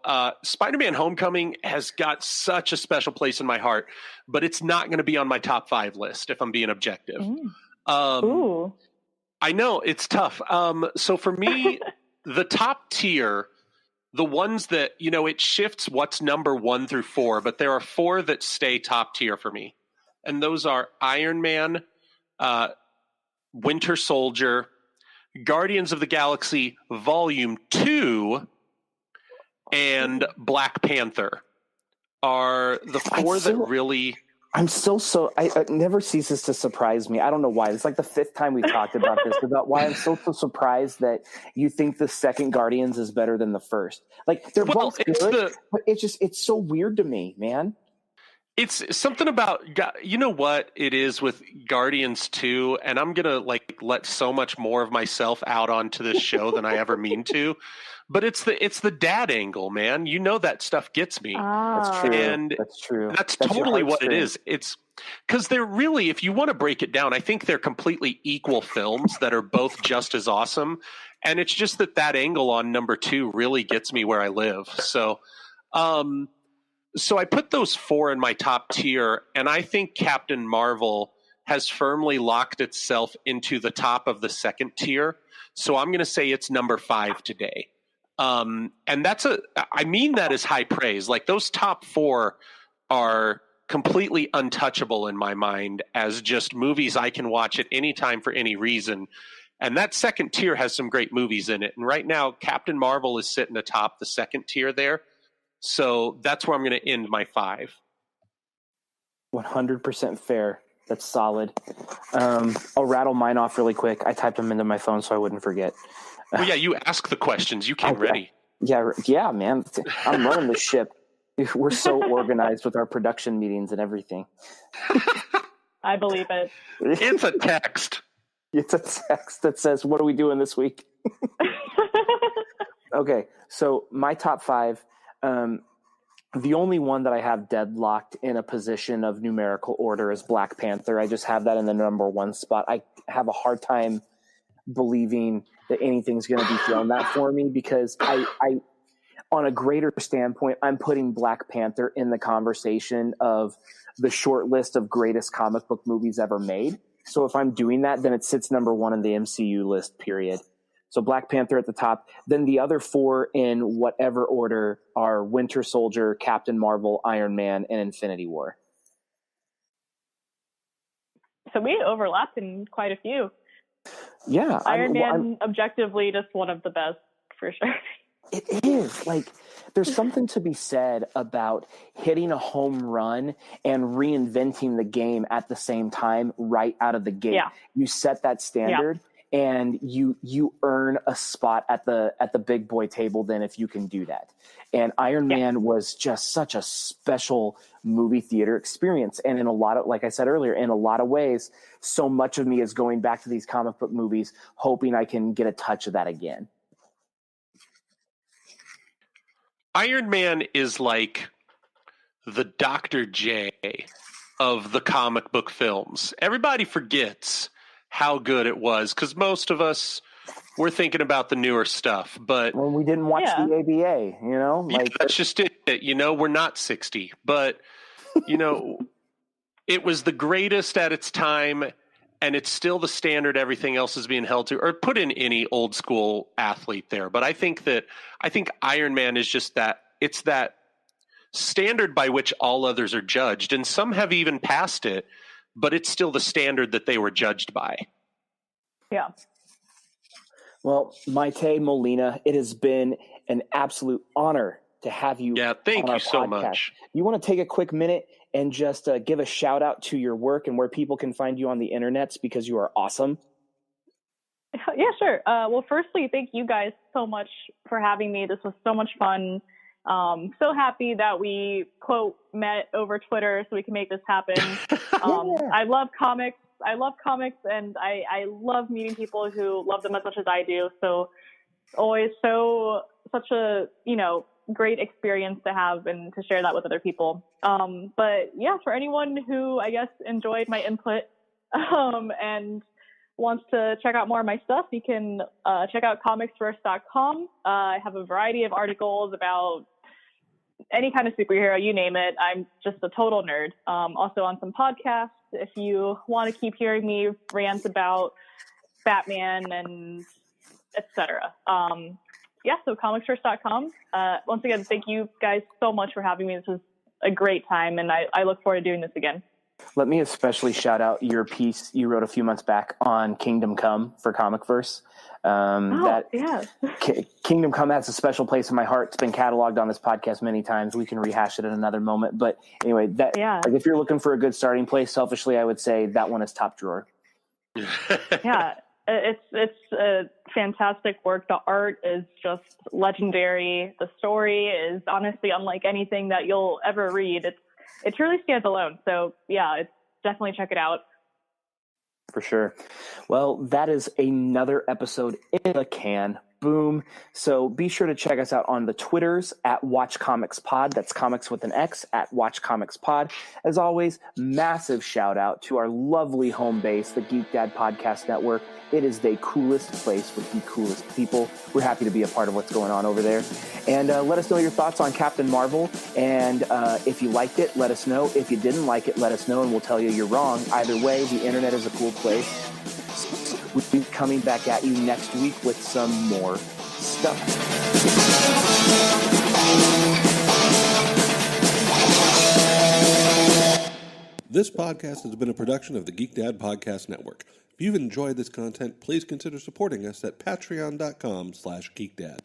Spider-Man Homecoming has got such a special place in my heart, but it's not going to be on my top 5 list if I'm being objective. Ooh. I know, it's tough. So for me, the top tier, the ones that, it shifts what's number 1 through 4, but there are 4 that stay top tier for me. And those are Iron Man, Winter Soldier, Guardians of the Galaxy Volume 2, and Black Panther are the 4 that really... it never ceases to surprise me. I don't know why. It's like the 5th time we've talked about this, about why I'm so surprised that you think the second Guardians is better than the first. Like, they're both good, but it's so weird to me, man. It's something about, you know what it is with Guardians 2, and I'm going to let so much more of myself out onto this show than I ever mean to. But it's the dad angle, man. That stuff gets me. That's true. And that's true. That's totally what it is. It's because they're really, if you want to break it down, I think they're completely equal films that are both just as awesome. And it's just that angle on number 2 really gets me where I live. So I put those 4 in my top tier, and I think Captain Marvel has firmly locked itself into the top of the second tier. So I'm going to say it's number 5 today. And I mean that as high praise. Like, those top 4 are completely untouchable in my mind as just movies I can watch at any time for any reason. And that second tier has some great movies in it. And right now, Captain Marvel is sitting atop the second tier there. So that's where I'm going to end my 5. 100% fair. That's solid. I'll rattle mine off really quick. I typed them into my phone so I wouldn't forget. Well, yeah, you ask the questions. You came ready. Yeah, man. I'm running the ship. We're so organized with our production meetings and everything. I believe it. It's a text. It's a text that says, "What are we doing this week?" Okay, so my top 5. The only one that I have deadlocked in a position of numerical order is Black Panther. I just have that in the number 1 spot. I have a hard time believing that anything's going to be thrown that for me, because I on a greater standpoint, I'm putting Black Panther in the conversation of the short list of greatest comic book movies ever made. So if I'm doing that, then it sits number one in the MCU list, period. So Black Panther at the top. Then the other four in whatever order are Winter Soldier, Captain Marvel, Iron Man, and Infinity War. So we overlapped in quite a few. Yeah. Iron Man, objectively, just one of the best, for sure. It is. Like, there's something to be said about hitting a home run and reinventing the game at the same time right out of the gate. Yeah. You set that standard, and you earn a spot at the big boy table then if you can do that. And Iron Man was just such a special movie theater experience. And in a lot of, like I said earlier, in a lot of ways, so much of me is going back to these comic book movies, hoping I can get a touch of that again. Iron Man is like the Dr. J of the comic book films. Everybody forgets how good it was because most of us were thinking about the newer stuff. But when we didn't watch the ABA, you know, like that's just it. You know, we're not 60, but you know, it was the greatest at its time. And it's still the standard everything else is being held to, or put in any old school athlete there. But I think Iron Man is just that. It's that standard by which all others are judged. And some have even passed it, but it's still the standard that they were judged by. Yeah. Well, Maite Molina, it has been an absolute honor to have you. Yeah, thank you so podcast. much. You want to take a quick minute and just give a shout out to your work and where people can find you on the internets, because you are awesome. Yeah, sure. Well, firstly, thank you guys so much for having me. This was so much fun. So happy that we, quote, met over Twitter so we can make this happen. I love comics. And I love meeting people who love them as much as I do. So always such a, great experience to have and to share that with other people. But yeah, for anyone who I guess enjoyed my input and wants to check out more of my stuff, you can check out ComicsVerse.com. I have a variety of articles about any kind of superhero, you name it. I'm just a total nerd. Also on some podcasts, if you want to keep hearing me rant about Batman and etc. So ComicsVerse.com. Once again, thank you guys so much for having me. This was a great time, and I look forward to doing this again. Let me especially shout out your piece you wrote a few months back on Kingdom Come for ComicVerse. Kingdom Come has a special place in my heart. It's been cataloged on this podcast many times. We can rehash it at another moment. But anyway, like if you're looking for a good starting place, selfishly, I would say that one is top drawer. Yeah, it's a fantastic work. The art is just legendary. The story is honestly unlike anything that you'll ever read. It truly stands alone. So yeah, definitely check it out. For sure. Well, that is another episode in the can. Boom. So be sure to check us out on the Twitters at Watch Comics Pod. That's comics with an X at Watch Comics Pod. As always, massive shout out to our lovely home base, the GeekDad Podcast Network. It is the coolest place with the coolest people. We're happy to be a part of what's going on over there. And let us know your thoughts on Captain Marvel. And if you liked it, let us know. If you didn't like it, let us know, and we'll tell you you're wrong. Either way, the internet is a cool place. We'll be coming back at you next week with some more stuff. This podcast has been a production of the GeekDad Podcast Network. If you've enjoyed this content, please consider supporting us at patreon.com/geekdad.